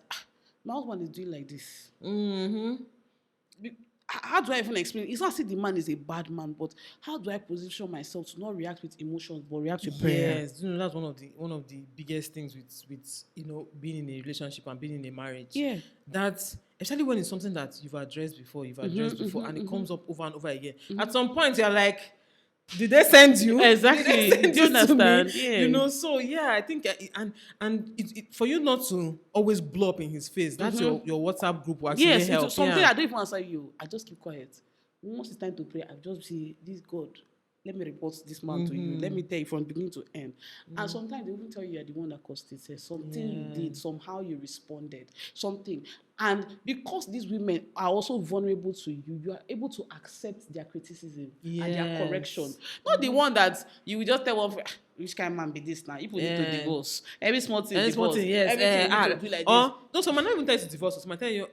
my husband is doing like this. How do I even explain? It's not saying the man is a bad man, but how do I position myself to not react with emotions but react with prayer? Yes, that's one of the biggest things with being in a relationship and being in a marriage. Yeah, that especially when it's something that you've addressed before, and it comes up over and over again. At some point, you're like, did they send you? Exactly. Do you understand? Yeah. So I think for you not to always blow up in his face, that's your WhatsApp group will actually help. Yes, something I don't even answer you. I just keep quiet. Once it's time to pray, I just say, this God, let me report this man to you. Let me tell you from beginning to end. And sometimes they even tell you you're the one that caused it. Something you did, somehow you responded, something. And because these women are also vulnerable to you, you are able to accept their criticism and their correction. Not the one that you will just tell one, which kind of man be this now? People need to divorce. Every small thing, yes. Everything you need to do like this. No, someone not even tell you to divorce. Someone tell you,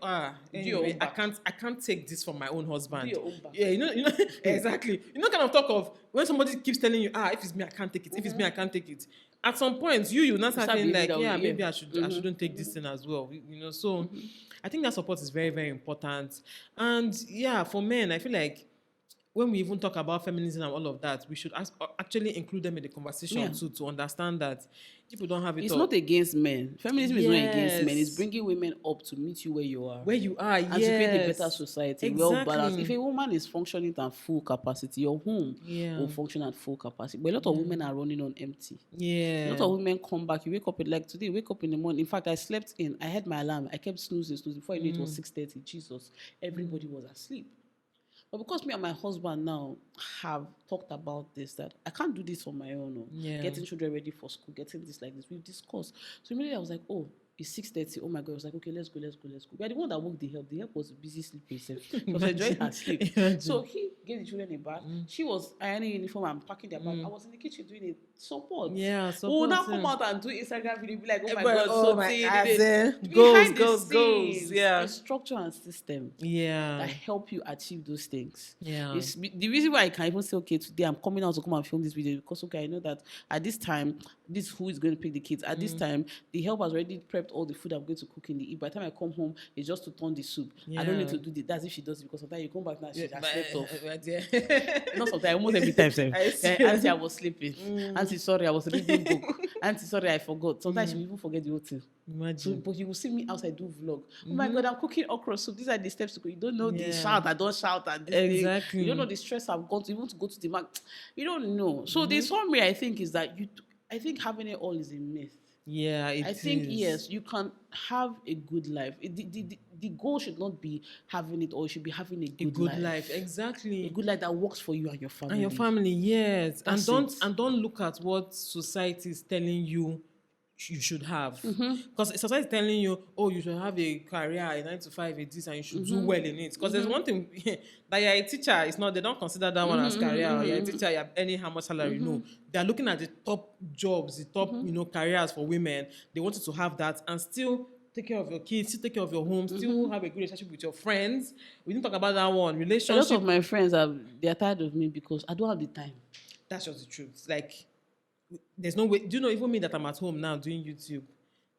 anyway, I can't take this from my own husband. Do your own back. Yeah, you know, exactly. You know, kind of talk of when somebody keeps telling you, if it's me, I can't take it. If it's me, I can't take it. At some point, you not start feeling like, maybe I shouldn't take this thing as well. So I think that support is very, very important. And for men, I feel like when we even talk about feminism and all of that, we should actually include them in the conversation too, to understand that people don't have it. It's not against men. Feminism is not against men. It's bringing women up to meet you where you are. And to create a better society, well balanced. If a woman is functioning at full capacity, your home will function at full capacity. But a lot of women are running on empty. A lot of women come back. You wake up like today, wake up in the morning. In fact, I slept in. I had my alarm. I kept snoozing. Before I knew it was 6:30. Jesus, everybody was asleep. But because me and my husband now have talked about this, that I can't do this on my own. Getting children ready for school, getting this like this, we've discussed. So immediately I was like, It's 6:30. Oh my God. I was like, okay, let's go. We are the one that woke the help. The help was busy sleeping. She was enjoying her sleep. So he gave the children a bath. She was ironing uniform and packing their bag. I was in the kitchen doing a support. Yeah, We will support. now come out and do Instagram video, be like, oh my But, God, oh so my behind the goals. scenes, Yeah. a structure and system Yeah. that help you achieve those things. Yeah. It's the reason why I can even say, okay, today I'm coming out to come and film this video because, okay, I know that at this time, this who is going to pick the kids. At this time, the help has already prepped all the food I'm going to cook in the evening. By the time I come home, it's just to turn the soup. Yeah. I don't need to do this. That's if she does it because sometimes you come back now, she has slept off. Yeah. Not sometimes, almost every time. Auntie, I was sleeping. Auntie, sorry, I was reading book. Auntie, sorry, I forgot. Sometimes she will even forget the whole thing. Imagine. So, but you will see me outside do vlog. Oh my God, I'm cooking okra soup. These are the steps to go. You don't know the shout, I don't shout, and this exactly. thing. You don't know the stress I've gone to. You want to go to the market. You don't know. So the summary, I think, is that I think having it all is a myth. Yeah, I think yes, you can have a good life. The goal should not be having it all. It should be having a good life. Exactly. A good life that works for you and your family. And your family, yes. That's and don't look at what society is telling you you should have. Because society is telling you, oh, you should have a career, a 9 to 5, a this, and you should do well in it. Because there's one thing that you're a teacher, it's not, they don't consider that one as career. Or you're a teacher, you're earning how much salary. No, they're looking at the top jobs, the top careers for women. They want you to have that and still take care of your kids, still take care of your home, still have a good relationship with your friends. We didn't talk about that one. Relationship. A lot of my friends they're tired of me because I don't have the time. That's just the truth. Like, there's no way. Do you know, even me that I'm at home now doing YouTube,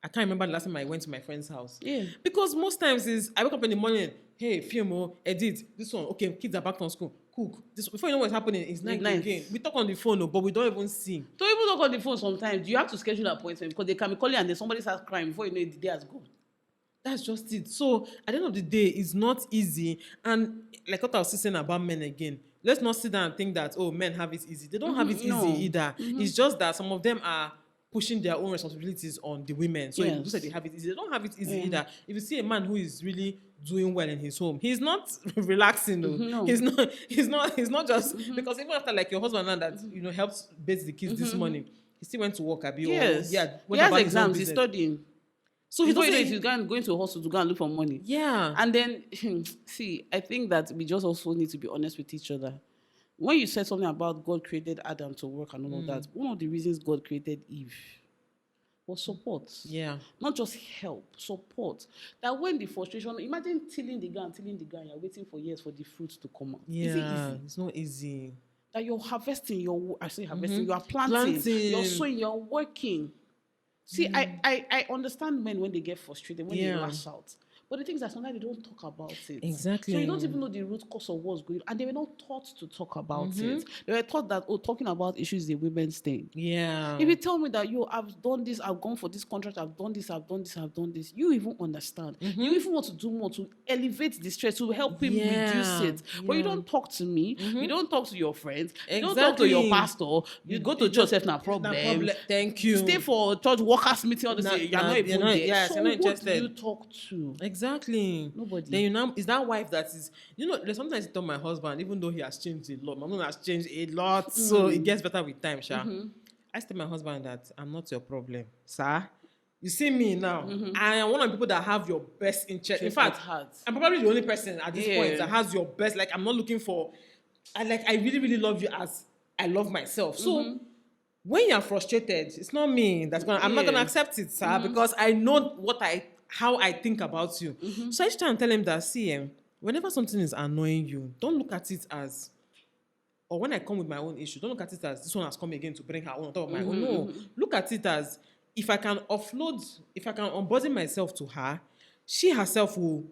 I can't remember the last time I went to my friend's house. Yeah. Because most times I wake up in the morning, hey, film, edit, this one, okay, kids are back from school, cook. This, before you know what's happening, it's night again. We talk on the phone, but we don't even see. Don't even talk on the phone sometimes. You have to schedule an appointment because they can be calling and then somebody starts crying before you know it, the day has gone. That's just it. So at the end of the day, it's not easy. And like what I was saying about men again, let's not sit down and think that, oh, men have it easy. They don't have it easy either. It's just that some of them are pushing their own responsibilities on the women. So it looks like they have it easy. They don't have it easy either. If you see a man who is really doing well in his home, he's not relaxing though. No. He's not just because even after like your husband now that helps bathe the kids this morning, he still went to work, Abi. Yes. He has exams, he's studying. So he's going to a hospital to go and look for money. Yeah. And then, see, I think that we just also need to be honest with each other. When you said something about God created Adam to work and all of that, one of the reasons God created Eve was support. Yeah. Not just help, support. That when the frustration, imagine tilling the ground, you're waiting for years for the fruit to come out. Yeah. Is it easy? It's not easy. That you're harvesting, you are planting, you're sowing, you're working. See, I understand men when they get frustrated, when they lash out. But the thing is that sometimes they don't talk about it. Exactly. So you don't even know the root cause of what's going on. And they were not taught to talk about it. They were taught that, talking about issues is a women's thing. Yeah. If you tell me that, I've done this, I've gone for this contract, I've done this, you even understand. You even want to do more to elevate the stress, to help him reduce it. But you don't talk to me. You don't talk to your friends. You don't talk to your pastor. You go to church, it's not a problem. Thank you. Stay for church workers meeting all the time. You're not even there. Yes, so you're not who interested. do you talk to? Exactly. Nobody. Then is that wife that is, sometimes I tell my husband, even though he has changed a lot, my mom has changed a lot, so it gets better with time, Sha. I tell my husband that I'm not your problem, sir. You see me now, I am one of the people that have your best interest. In fact, I'm probably the only person at this point that has your best. Like, I'm not looking for, I really, really love you as I love myself. So when you're frustrated, it's not me I'm not gonna accept it, sir, because I know how I think about you. So I just try and tell him that, see, whenever something is annoying you, don't look at it as, or when I come with my own issue, don't look at it as this one has come again to bring her own on top of my own. No, look at it as, if I can unburden myself to her, she herself will,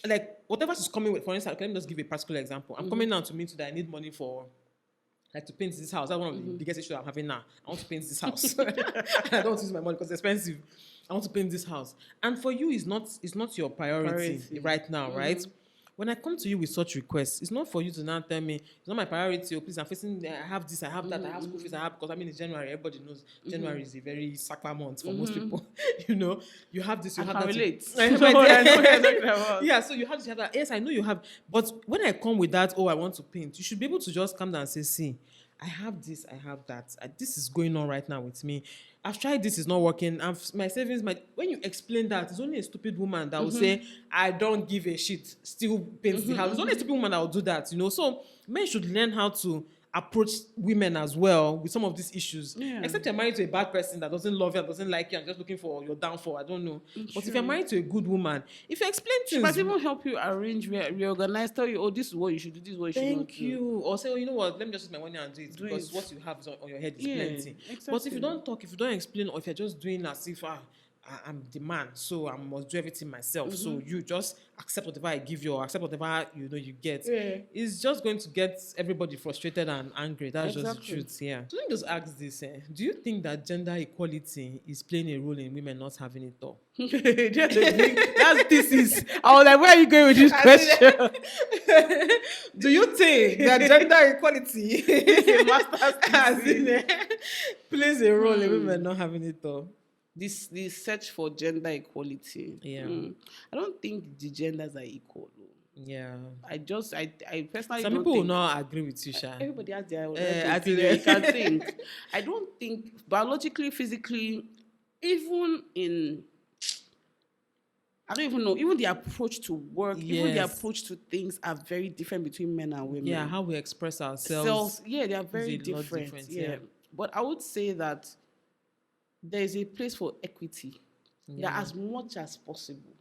like, whatever she's coming with. For instance, let me just give a practical example. I'm coming now to meet you that I need money for, like, to paint this house. That's one of the biggest issues I'm having now. I want to paint this house. I don't want to use my money because it's expensive. I want to paint this house. And for you, it's not your priority right now, right? When I come to you with such requests, it's not for you to now tell me, it's not my priority, please, I have this, I have that, I have school fees, because it's January. Everybody knows January is a very sacred month for most people. You have this, you have that. Relate. I know what you're talking about. Yeah, so you have this, you have that. Yes, I know you have. But when I come with that, I want to paint, you should be able to just come down and say, see, I have this, I have that. This is going on right now with me. I've tried this, it's not working. My savings, when you explain that, it's only a stupid woman that will say, I don't give a shit, still paints the house. It's only a stupid woman that will do that, you know. So men should learn how to approach women as well with some of these issues. Except you're married to a bad person that doesn't love you and doesn't like you and just looking for your downfall. I don't know. But if you're married to a good woman, if you explain things, she might even help you arrange, reorganize, tell you, oh, this is what you should do, this is what you should not do. Thank you. Or say, oh, you know what, let me just use my money and do it, because what you have on your head is plenty. Exactly. But if you don't talk, if you don't explain, or if you're just doing as if I'm the man, so I must do everything myself. So you just accept whatever I give you, or accept whatever you get. It's just going to get everybody frustrated and angry. That's just the truth. Yeah. So let me just ask this: do you think that gender equality is playing a role in women not having it all? That's thesis. I was like, where are you going with this question? Do you think that gender equality plays a role in women not having it all? This search for gender equality. I don't think the genders are equal. Yeah. I personally some don't people think, will not agree with you, Sha. Everybody has their own opinion. You can think. I don't think biologically, physically, even in, I don't even know, even the approach to work, even the approach to things are very different between men and women. Yeah, how we express ourselves. They are very different. But I would say that there is a place for equity. That as much as possible,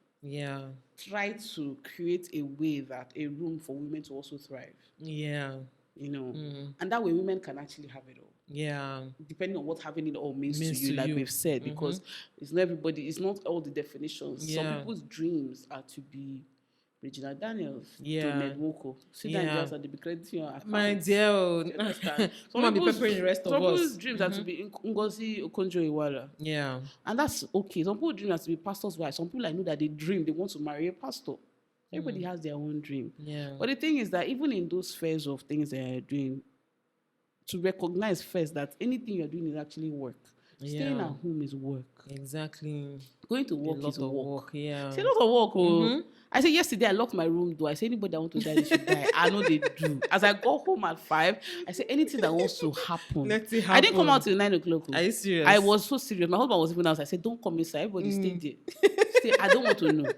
try to create a room for women to also thrive. You know, and that way women can actually have it all. Depending on what having it all means to you, like we've said, because it's not all the definitions. Some people's dreams are to be Regina Daniels, Ned Woko. See that just at the crediting your account. My dear, some people's dreams are to be Ngozi Okonjo-Iweala. And that's okay. Some people dream as to be pastor's wife. Some people I know that they dream they want to marry a pastor. Everybody has their own dream. But the thing is that even in those spheres of things they are doing, to recognize first that anything you're doing is actually work. Staying at home is work. Exactly. Going to work is work. It's a lot of work. I said yesterday I locked my room door. I said anybody that want to die, they should die. I know they do. As I got home at 5, I said anything that wants to happen. Let it happen. I didn't come out till 9 o'clock. Are you serious? I was so serious. My husband was even out. I said, don't come inside. Everybody stay there. I don't want to know.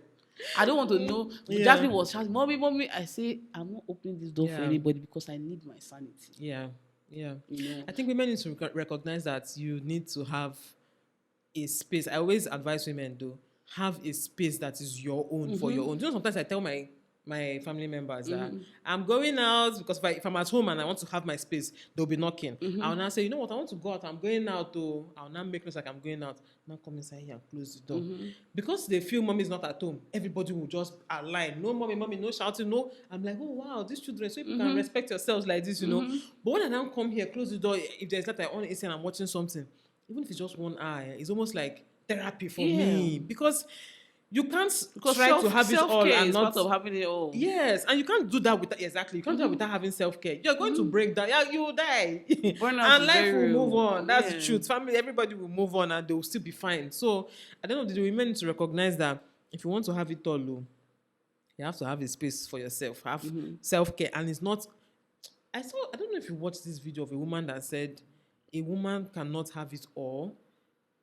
I don't want to know. Jasmine was shouting, mommy. I say, I'm not opening this door for anybody because I need my sanity. You know? I think women need to recognize that you need to have a space. I always advise women, though, have a space that is your own for your own. You know, sometimes I tell my family members that I'm going out because if I'm at home and I want to have my space, they'll be knocking. I'll now say, you know what, I want to go out. I'm going out. I'll now make noise like I'm going out. Now come inside here and close the door. Because they feel mommy is not at home, everybody will just align. No mommy, no shouting, no. I'm like, oh wow, these children, so you can respect yourselves like this, you know. But when I now come here, close the door, if there's that I on AC and I'm watching something, even if it's just 1 hour, it's almost like therapy for me, because you can't try to have it all and not part of having it all. Yes, and you can't do that without you can't do that without having self-care. You're going to break down. You will die, and life will move on. That's the truth. Family, everybody will move on, and they will still be fine. So at the end of the day, women need to recognize that if you want to have it all, you have to have a space for yourself. Have self-care, and it's not. I don't know if you watched this video of a woman that said a woman cannot have it all.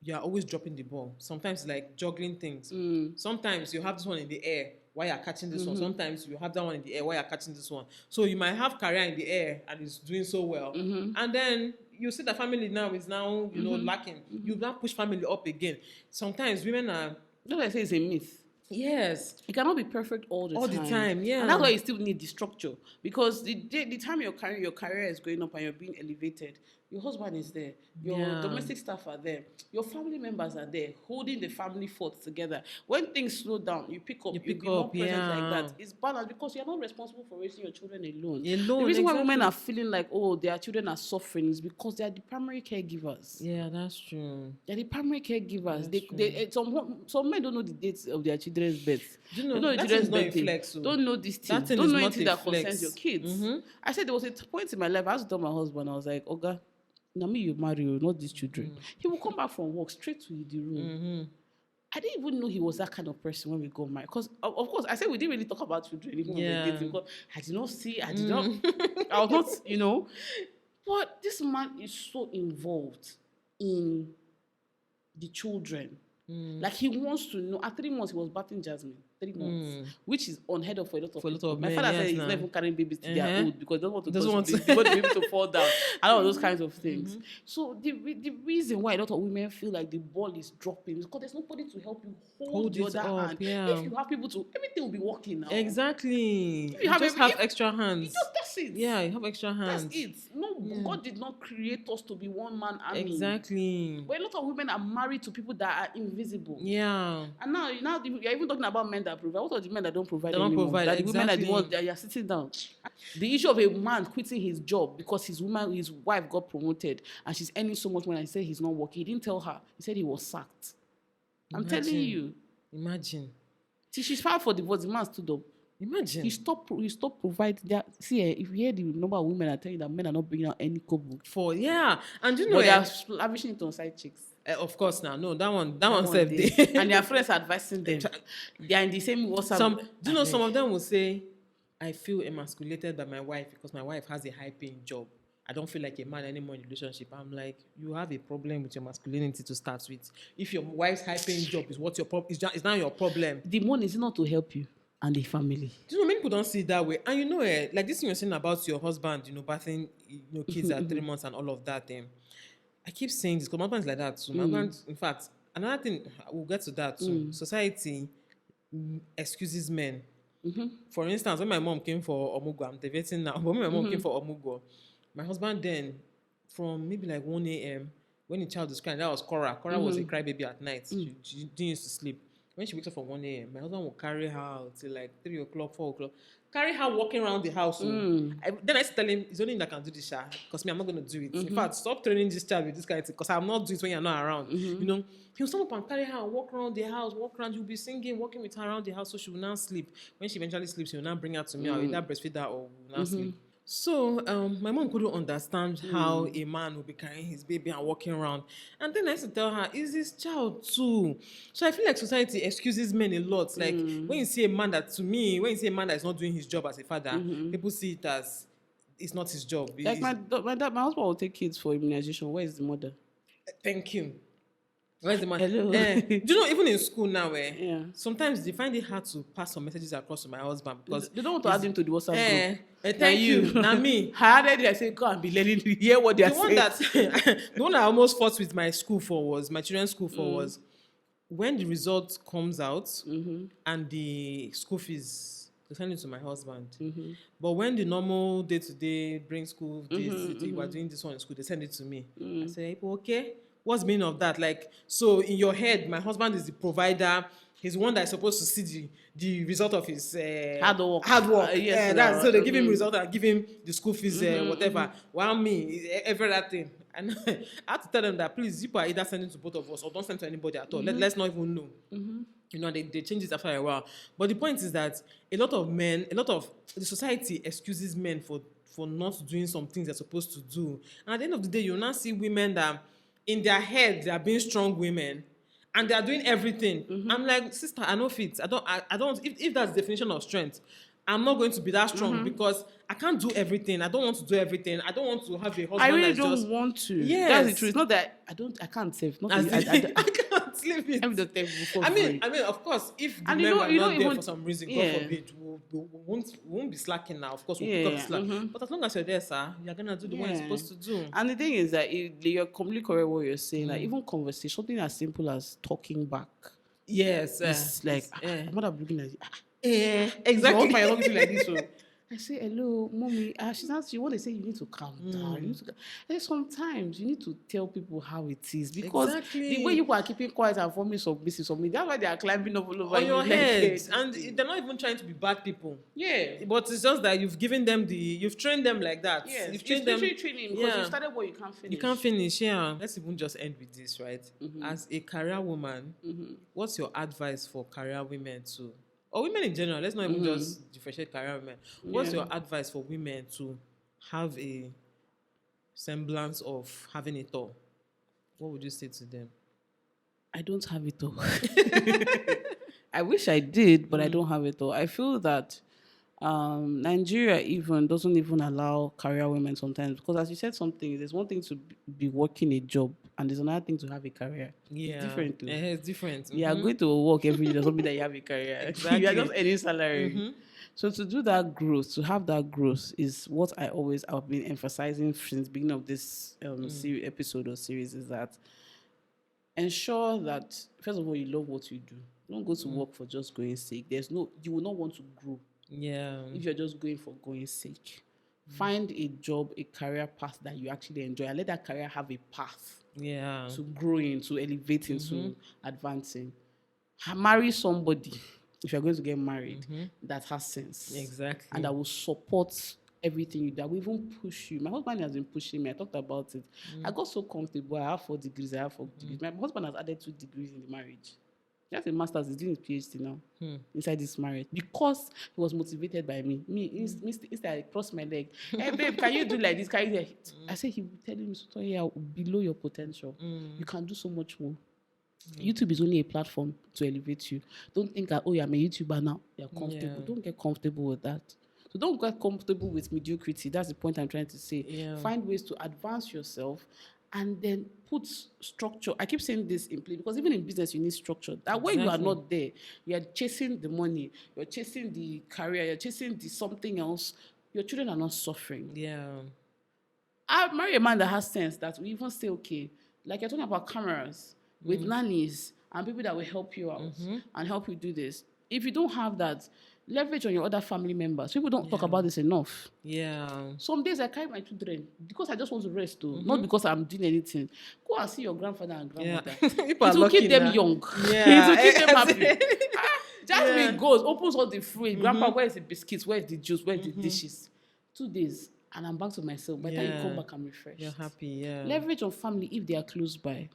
You are always dropping the ball. Sometimes like juggling things. Sometimes you have this one in the air while you're catching this one. Sometimes you have that one in the air while you're catching this one. So you might have career in the air and it's doing so well. And then you see the family now is lacking. You now push family up again. Sometimes women are... Don't I say it's a myth? Yes. It cannot be perfect all the time. Yeah. And that's why you still need the structure. Because the time your career is going up and you're being elevated, your husband is there, your domestic staff are there, your family members are there, holding the family fort together. When things slow down, you pick up, you be more present like that. It's balanced because you're not responsible for raising your children alone. The reason why women are feeling like, oh, their children are suffering is because they are the primary caregivers. Yeah, that's true. They're the primary caregivers. Some men don't know the dates of their children's birth. Do you know the children's birthday? Don't know this thing. Don't know anything that concerns your kids. I said there was a point in my life I had to tell my husband, I was like, Oga, now me you marry, not these children. He will come back from work straight to the room. I didn't even know he was that kind of person when we got married. Because, of course, I said we didn't really talk about children even when we were dating. Because I did not see, I was not, But this man is so involved in the children. Like he wants to know. At 3 months, he was bathing Jasmine. 3 months, which is unheard of for a lot of people. My father said he's not even carrying babies till they are old because they don't want to they want to be able to fall down. And all those kinds of things. So the reason why a lot of women feel like the ball is dropping is because there's nobody to help you hold the other hand. Yeah. If you have people to, everything will be working now. Exactly. You just have extra hands. That's it. Yeah, you have extra hands. That's it. No, God did not create us to be one man army. Exactly. But a lot of women are married to people that are invisible. Yeah. And now you're even talking about men that provide. What are the men that don't provide? They don't anymore? provide. That the Exactly. women are the ones that are sitting down. The issue of a man quitting his job because his wife got promoted and she's earning so much money and said he's not working. He didn't tell her. He said he was sacked. I'm telling you. Imagine. See, she's filed for divorce. The man stood up. Imagine. He stopped providing that. See, if you hear the number of women are telling you that men are not bringing out any kobo. And you know, but they are lavishing it on side chicks. Of course, now no, that one saved them. And their friends are advising them. They are in the same WhatsApp. Do you know some of them will say, "I feel emasculated by my wife because my wife has a high-paying job. I don't feel like a man anymore in a relationship." I'm like, you have a problem with your masculinity to start with. If your wife's high-paying job is what your problem is, it's not your problem. The money is not to help you and the family. Do you know, many people don't see it that way. And you know, like this thing you're saying about your husband, bathing, kids at 3 months and all of that. I keep saying this because my husband is like that too. My husband, in fact, another thing, we'll get to that too. Society excuses men. For instance, when my mom came for Omugo, I'm debating now, but when my mom came for Omugo, my husband then, from maybe like 1 a.m., when the child was crying, that was Cora. Cora was a crybaby at night. She didn't used to sleep. When she wakes up from 1 a.m., my husband will carry her out till like 3 o'clock, 4 o'clock. Carry her walking around the house. Then I used to tell him, it's only him that can do this, because me, I'm not going to do it. In fact, stop training this child with this kind of thing, because I'm not doing it when you're not around. He'll stand up and carry her and walk around the house, you'll be singing, walking with her around the house, so she will now sleep. When she eventually sleeps, he will now bring her to me, I'll either breastfeed her or will now sleep. So my mom couldn't understand how a man would be carrying his baby and walking around. And then I used to tell her, it's his child too. So I feel like society excuses men a lot. Like when you see a man that is not doing his job as a father, people see it as it's not his job. Like my husband will take kids for immunization. Where is the mother? Thank you. Where's the man? Hello. Do you know, even in school now, sometimes they find it hard to pass some messages across to my husband because they don't want to add him to the WhatsApp group. Thank you. Now me. I added it. I said, go and be learning to hear what they are saying. The one I almost fought with my children's school for was when the result comes out and the school fees, they send it to my husband. But when the normal day-to-day bring school days, we're doing this one in school, they send it to me. I say, okay. What's the meaning of that? Like, so in your head, my husband is the provider. He's the one that is supposed to see the result of his hard work. Yes, so they give him result and give him the school fees, whatever. While me, every other thing. And I have to tell them that, please, you are either sending to both of us or don't send to anybody at all. Let's not even know. They change it after a while. But the point is that a lot of the society excuses men for not doing some things they're supposed to do. And at the end of the day, you'll now see women that in their head, they are being strong women and they are doing everything. I'm like, sister, I know fit. I don't, if that's the definition of strength, I'm not going to be that strong because I can't do everything. I don't want to do everything. I don't want to have a husband. I really don't want to. Yes. That's the truth. It's not that I can't save. Not I can't sleep it. I'm the before. I mean, of course, if the men are not there for some reason, God forbid, we won't be slacking now. Of course, we'll pick up slack. But as long as you're there, sir, you're gonna do the one you're supposed to do. And the thing is that you're completely correct what you're saying. Like even conversation, something as simple as talking back. Yes, it's like I'm not looking at you. Exactly. You're looking like this. So I say, hello, mommy. She's asking you what they say. You need to calm down. You need to. And sometimes you need to tell people how it is because the way you are keeping quiet and forming submissive, that's why they are climbing up all over on your head. And they're not even trying to be bad people. Yeah, but it's just that you've given them you've trained them like that. Yes, you've trained them. Training because you started what you can't finish. You can't finish. Yeah. Let's even just end with this, right? As a career woman, what's your advice for career women too? Or women in general, let's not even just differentiate career women. What's your advice for women to have a semblance of having it all? What would you say to them? I don't have it all. I wish I did, but I don't have it all. I feel that Nigeria doesn't even allow career women sometimes because as you said something, there's one thing to be working a job and there's another thing to have a career. Yeah. It's different too. It's different. You are going to work every day. Does not mean that you have a career. Exactly. You are just earning salary. So to do that growth, to have that growth, is what I've been emphasizing since the beginning of this episode or series, is that ensure that, first of all, you love what you do. Don't go to work for just going sake. You will not want to grow. Yeah. If you're just going for going sake. Find a job, a career path that you actually enjoy, and let that career have a path to growing, to elevating, to advancing. Marry somebody, if you're going to get married, that has sense. Exactly. And that will support everything you do, that will even push you. My husband has been pushing me. I talked about it. I got so comfortable. I have 4 degrees. My husband has added 2 degrees in the marriage. He has a master's. He's doing his PhD now inside this marriage, because he was motivated by me. Instead, I crossed my leg. Hey, babe, can you do like this? Can you do I said, he was telling me, so yeah, below your potential. You can do so much more. YouTube is only a platform to elevate you. Don't think that, I'm a YouTuber now. You're comfortable. Yeah. Don't get comfortable with that. So don't get comfortable with mediocrity. That's the point I'm trying to say. Yeah. Find ways to advance yourself, and then put structure. I keep saying this in play, because even in business, you need structure. That way you are not there. You are chasing the money. You're chasing the career. You're chasing the something else. Your children are not suffering. Yeah. I marry a man that has sense, that we even say, okay, like you're talking about cameras with nannies and people that will help you out and help you do this. If you don't have that, leverage on your other family members. People don't talk about this enough. Yeah. Some days I carry my children because I just want to rest, though, not because I'm doing anything. Go and see your grandfather and grandmother. It will keep them young. Yeah. It will keep them happy. Jasmine goes, opens all the fridge. Grandpa, where's the biscuits? Where's the juice? Where's the dishes? 2 days, and I'm back to myself. By the time you come back, I'm refreshed. You're happy, yeah. Leverage on family if they are close by.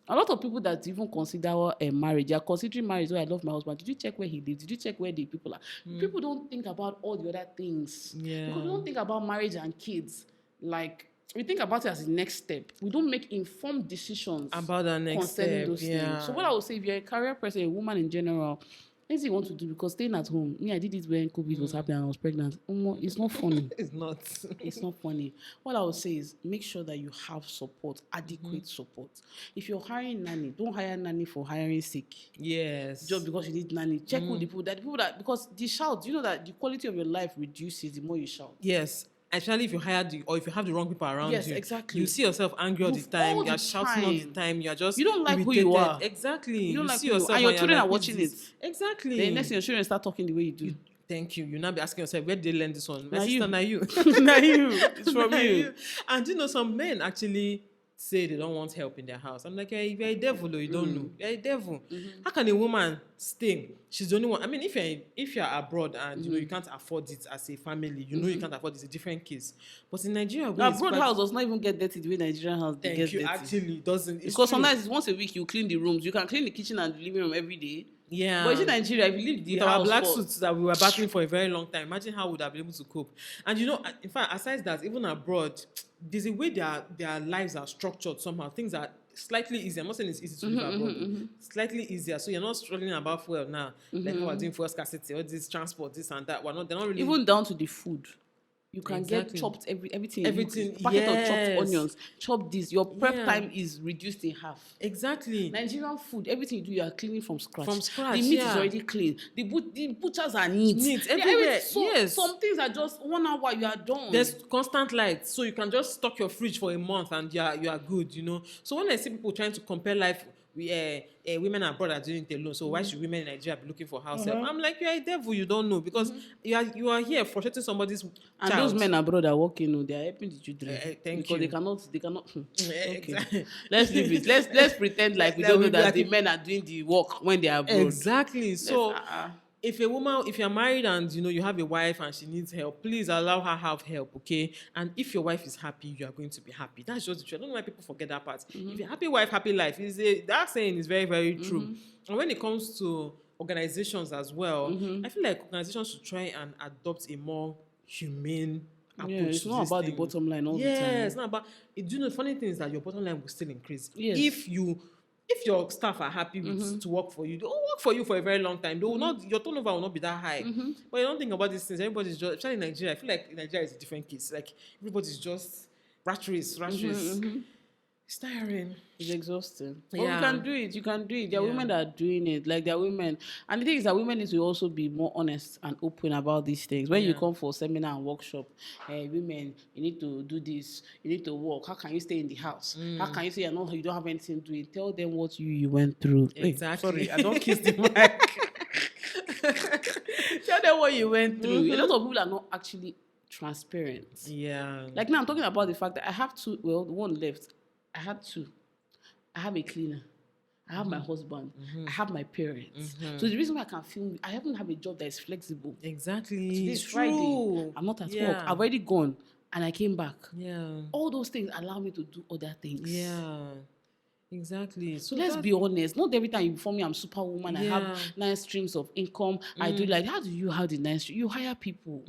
A lot of people that even consider marriage, they are considering marriage. Oh, I love my husband. Did you check where he lives? Did you check where the people are? People don't think about all the other things. Yeah. Because we don't think about marriage and kids. Like, we think about it as the next step. We don't make informed decisions about the next concerning step. those things. So what I would say, if you're a career person, a woman in general, anything you want to do, because staying at home, I did it when COVID was happening and I was pregnant. It's not funny. It's not. It's not funny. What I would say is, make sure that you have support, adequate support. If you're hiring nanny, don't hire nanny for hiring sake. Yes. Just because you need nanny. Check with the people that, because the shout, you know that the quality of your life reduces the more you shout. Yes. Especially if you hire or if you have the wrong people around you. Yes, exactly. You see yourself angry all the time. You're shouting all the time. You're just You don't like irritated. who you are. Exactly. You don't like see who you are. yourself And your children are watching it. Exactly. Then next thing your children start talking the way you do. Thank you. You now be asking yourself, where did they learn this one? My sister, you. now you. Now you. It's from you. And some men actually say they don't want help in their house. I'm like, hey, you're a devil, or you don't know. You're a devil. How can a woman stay? She's the only one. I mean, if you're abroad and you can't afford it as a family, you can't afford it, it's a different case. But in Nigeria, abroad house does not even get dirty the way Nigerian house gets dirty. Actually doesn't. Because sometimes it's once a week you clean the rooms. You can clean the kitchen and the living room every day. Yeah. But in Nigeria, if you leave the with house our black suits that we were battling for a very long time, imagine how we would have been able to cope. And in fact, aside that, even abroad, there's a way their lives are structured somehow. Things are slightly easier. I'm not saying it's easy to live abroad. Slightly easier. So you're not struggling about fuel now. Like how we're doing fuel scarcity, all this transport, this and that. They're not really even down to the food. You can get chopped everything. Packet of chopped onions. Chop this. Your prep time is reduced in half. Exactly. Nigerian food, everything you do, you are cleaning from scratch. The meat is already clean. The butchers are neat. Everywhere. Yes. Some things are just 1 hour, you are done. There's constant light, so you can just stock your fridge for a month and you are good. So when I see people trying to compare life, women abroad are doing it alone. So why should women in Nigeria be looking for house help? I'm like, you're a devil. You don't know, because you are here frustrating somebody's child. And those men abroad are working. They are helping the children. Thank you. Because they cannot. Okay. Exactly. Let's leave it. Let's pretend like we don't know that the men are doing the work when they are abroad. Exactly. So if you're married and you have a wife and she needs help, please allow her have help, okay? And if your wife is happy, you are going to be happy. That's just the truth. I don't know why people forget that part. If you're happy wife, happy life, that saying is very, very true. And when it comes to organizations as well, I feel like organizations should try and adopt a more humane approach. Yeah, it's not about the bottom line all the time. Yeah, it's not about. The funny thing is that your bottom line will still increase. Yes. If your staff are happy to work for you, they will work for you for a very long time. They will not. Your turnover will not be that high. But you don't think about these things. Everybody's just, especially in Nigeria. I feel like Nigeria is a different case. Like everybody's just rat race. It's tiring. It's exhausting. But Yeah. you can do it. You can do it. There are Yeah. women that are doing it. Like, there are women. And the thing is that women need to also be more honest and open about these things. When you Yeah. come for seminar and workshop, women, you need to do this. You need to work. How can you stay in the house? How can you say you don't have anything to do? Tell them what you went through. Exactly. Sorry, I don't kiss the mic. Tell them what you went through. A lot of people are not actually transparent. Yeah. Like, now I'm talking about the fact that I have two. Well, the one left. I had two. I have a cleaner. I have my husband. I have my parents. So the reason why I can film, I haven't have a job that is flexible. Exactly. Today is Friday. I'm not at work. I've already gone and I came back. Yeah. All those things allow me to do other things. Yeah. Exactly. So let's be honest. Not every time you inform me I'm superwoman, I have 9 streams of income. I do like, how do you have the 9 streams? You hire people.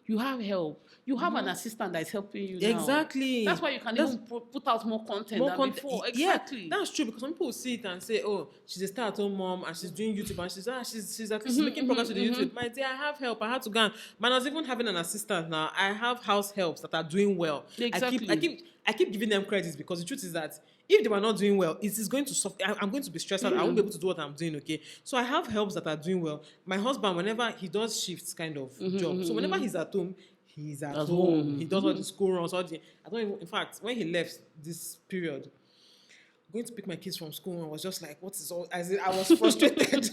You have help. You have an assistant that's helping you now. Exactly. That's why you can even put out more content than before. Exactly. Yeah, that's true, because some people see it and say, oh, she's a stay-at-home mom and she's doing YouTube and she's at least making progress with the YouTube. My dear, I have help. I had to go and, man, I was even having an assistant now. I have house helps that are doing well. Exactly. I keep giving them credits, because the truth is that if they were not doing well, it is going to suffer. I'm going to be stressed out. I won't be able to do what I'm doing, okay? So I have helps that are doing well. My husband, whenever he does shifts kind of job, so whenever he's at home, he's at home. He does all the school runs. I don't even, in fact, when he left this period, going to pick my kids from school, I was just like, what is all? I was frustrated.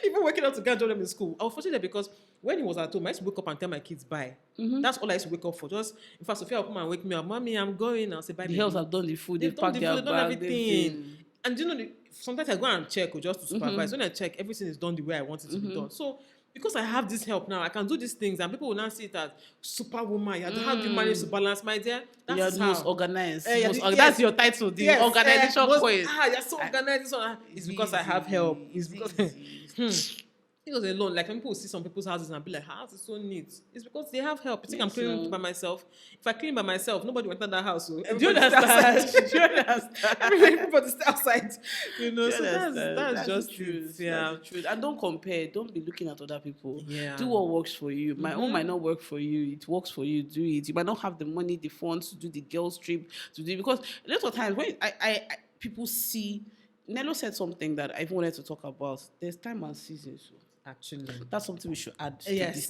Even waking up to go and join them in school, I was frustrated because when he was at home, I used to wake up and tell my kids bye. That's all I used to wake up for. Just, in fact, Sophia will come and wake me up. Mommy, I'm going. I'll say bye. The girls have done the food. They've packed their bag. Everything. And you know, sometimes I go and check or just to supervise. When I check, everything is done the way I want it to be done. So because I have this help now, I can do these things, and people will now see it as superwoman. How do you manage to balance, my dear? That's you're the most organized. That's your title, the organization point. You're so organized. It's because I have help. It's because it was alone. Like, when people see some people's houses and be like, house is so neat. It's because they have help. You think I'm cleaning by myself? If I clean by myself, nobody went in that house. So do you understand? Do you understand? Everybody stay outside. You know, so that's just truth. Yeah. That's the truth. And don't compare. Don't be looking at other people. Yeah. Do what works for you. My own might not work for you. It works for you. Do it. You might not have the money, the funds to do the girls trip, to do, because a lot of times when I people see, Nello said something that I even wanted to talk about. There's time and season. So actually, that's something we should add. Yes.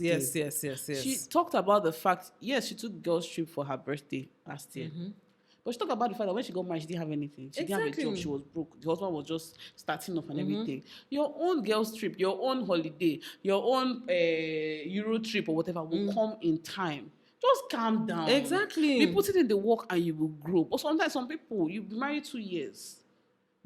She talked about the fact, yes, she took girls trip for her birthday last year. But she talked about the fact that when she got married, she didn't have anything. She didn't have a job. She was broke. The husband was just starting off and everything. Your own girls trip, your own holiday, your own Euro trip or whatever will come in time. Just calm down. Exactly. Be putting in the work and you will grow. But sometimes some people, you've been married 2 years.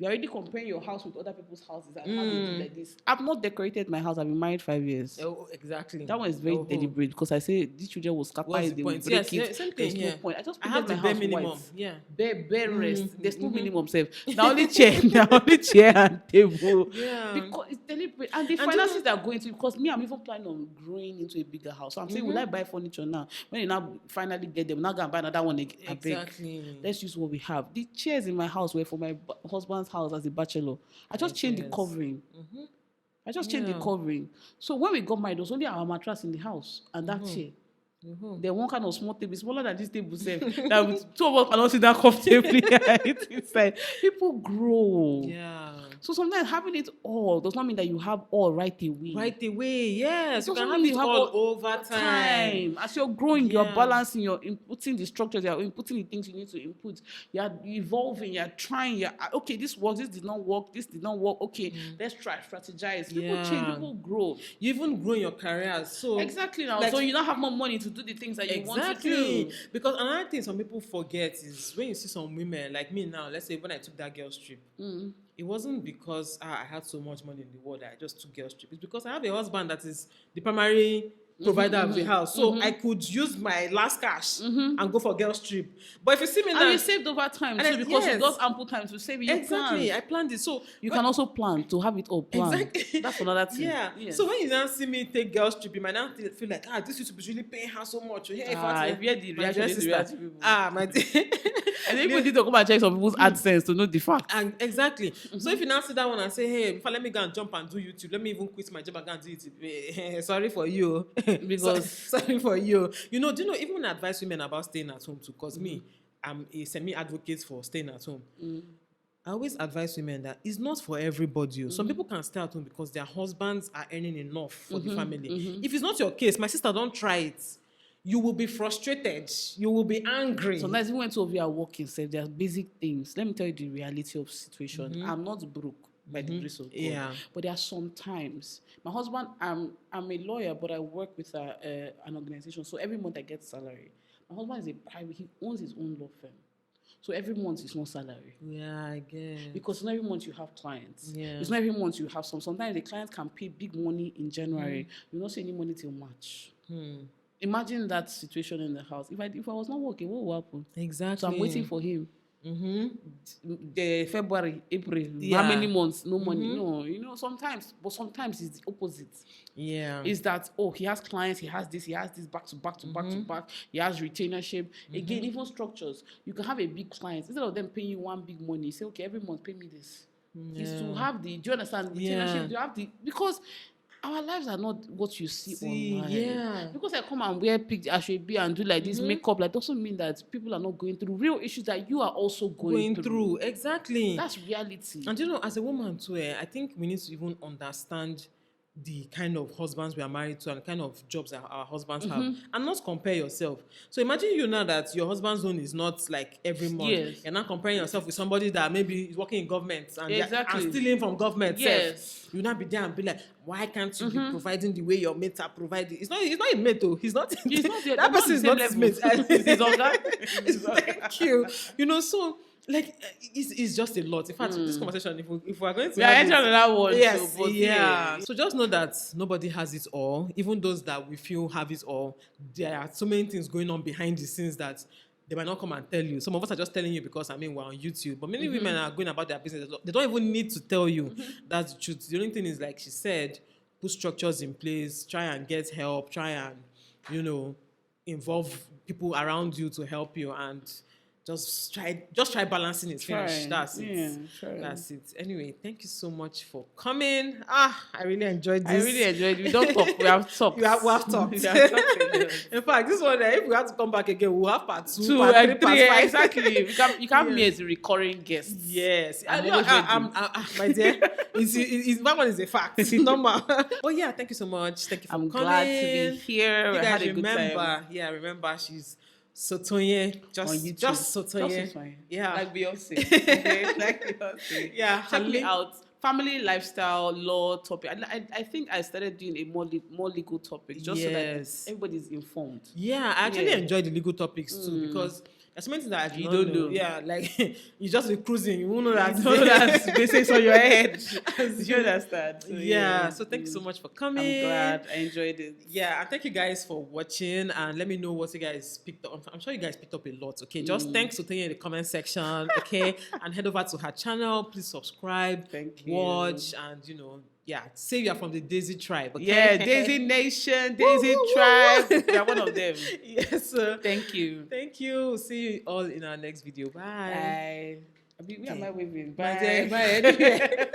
You're already comparing your house with other people's houses and how they do like this. I've not decorated my house. I've been married 5 years. Oh, exactly. That one is very deliberate, because I say these children will scatter it, they will break it. Same There's thing, no point. I just put have my the bare house minimum. white. Yeah. Bare rest. There's no minimum self. Now only chair and table. Yeah. Because it's deliberate. And the finances that are going to, because me, I'm even planning on growing into a bigger house. So I'm saying, will I buy furniture now? When you now finally get them, we're not going to buy another one again. Exactly. Let's use what we have. The chairs in my house were for my husband's house as a bachelor. I just changed the covering. I just changed the covering. So when we got married, there was only our mattress in the house and that chair. Then one kind of small table, smaller than this table, that with 2 of us cannot sit down comfortably. It's like people grow. Yeah. So sometimes having it all does not mean that you have all right away. Right away, yes. You can have mean it all over time. As you're growing, you're balancing, you're inputting the structures, you're inputting the things you need to input. You're evolving, you're trying, okay, this works, this did not work, this did not work. Okay, let's try, strategize. People change, people grow. You even grow in your career. So exactly now. Like, so you don't have more money to do the things that you want to do. Because another thing some people forget is when you see some women like me now, let's say when I took that girl's trip, it wasn't because I had so much money in the world that I just took girl's trip. It's because I have a husband that is the primary provider of the house. So I could use my last cash and go for girl's trip. But if you see me now... And you saved over time too, because you got ample time to save. Exactly. I planned it. So you can also plan to have it all planned. Exactly. That's another thing. Yeah. Yes. So when you now see me take girl's trip, you might now feel like, this YouTube is really paying her so much. If you had the reaction, my dear. And then people need to come and check some people's AdSense to know the fact. And exactly. So if you now see that one and say, hey, let me go and jump and do YouTube. Let me even quit my job and go and do YouTube. Sorry for you. Because sorry for you. Do you know, even when I advise women about staying at home too, because me, I'm a semi-advocate for staying at home. I always advise women that it's not for everybody. Some people can stay at home because their husbands are earning enough for the family. If it's not your case, my sister, don't try it. You will be frustrated. You will be angry. Sometimes even when two of you are working, say there are basic things. Let me tell you the reality of the situation. I'm not broke by the grace of God. Yeah. But there are sometimes my husband. I'm a lawyer, but I work with an organization. So every month I get salary. My husband is a private. He owns his own law firm. So every month is no salary. Yeah, I get. Because not every month you have clients. Yeah. It's not every month you have some. Sometimes the client can pay big money in January. You don't see any money till March. Imagine that situation in the house. If I was not working, what will happen? Exactly. So I'm waiting for him. The February, April, how many months? No money. No, sometimes, but sometimes it's the opposite. Yeah. Is that, he has clients, he has this back to back to back to back. He has retainership. Again, even structures. You can have a big client. Instead of them paying you one big money, you say, okay, every month pay me this. Is to have do you understand? Retainership, you have because our lives are not what you see online. Yeah. Because I come and wear pictures, I should be and do like this makeup, like doesn't mean that people are not going through real issues that you are also going through. Exactly. That's reality. And as a woman too, I think we need to even understand the kind of husbands we are married to and the kind of jobs that our husbands have, and not compare yourself. So imagine now that your husband's own is not like every month. Yes. You're not comparing yourself with somebody that maybe is working in government and, exactly. and stealing from government. Yes. You'll not be there and be like, why can't you be providing the way your mates are providing? He's not a mate though. He's not that person is not his mate. Thank you. So like it's just a lot. In fact, this conversation, if we're going to, we are entering another one. Yes, So just know that nobody has it all. Even those that we feel have it all, there are so many things going on behind the scenes that they might not come and tell you. Some of us are just telling you because we're on YouTube. But many women are going about their business. They don't even need to tell you. That's the truth. The only thing is, like she said, put structures in place, try and get help, try and involve people around you to help you, and just try balancing it. Finish. That's it. That's it. Anyway, thank you so much for coming. I really enjoyed this. We don't talk. We have talked. We have talked. In fact, this one, if we have to come back again, we'll have part 2, part 3, part 5. Exactly. You can me as a recurring guest. Yes. My dear, that one is a fact. It's normal. But yeah, thank you so much. Thank you for coming. I'm glad to be here. You guys had a remember, good time. Yeah, remember she's Sotonye, just Sotonye. Yeah. Like Beyonce. Okay? Like Beyonce. Yeah. Check me out. Family, lifestyle, law topic. I think I started doing a more legal topic just so that everybody's informed. Yeah, I actually enjoy the legal topics too, because there's so many things that you don't know. Yeah, like you just be cruising, you won't know that. You know that basics on your head. You understand? So, so thank you so much for coming. I'm glad. I enjoyed it. Yeah, and thank you guys for watching, and let me know what you guys picked up. I'm sure you guys picked up a lot. Okay, just thanks to Tanya in the comment section. Okay, and head over to her channel. Please subscribe. Thank you. Watch and say you are from the Adaeze tribe. Okay? Yeah, Adaeze Nation, Adaeze tribe. We are one of them. Yes. Thank you. Thank you. See you all in our next video. Bye. Bye. Where am I waving? Bye. Bye.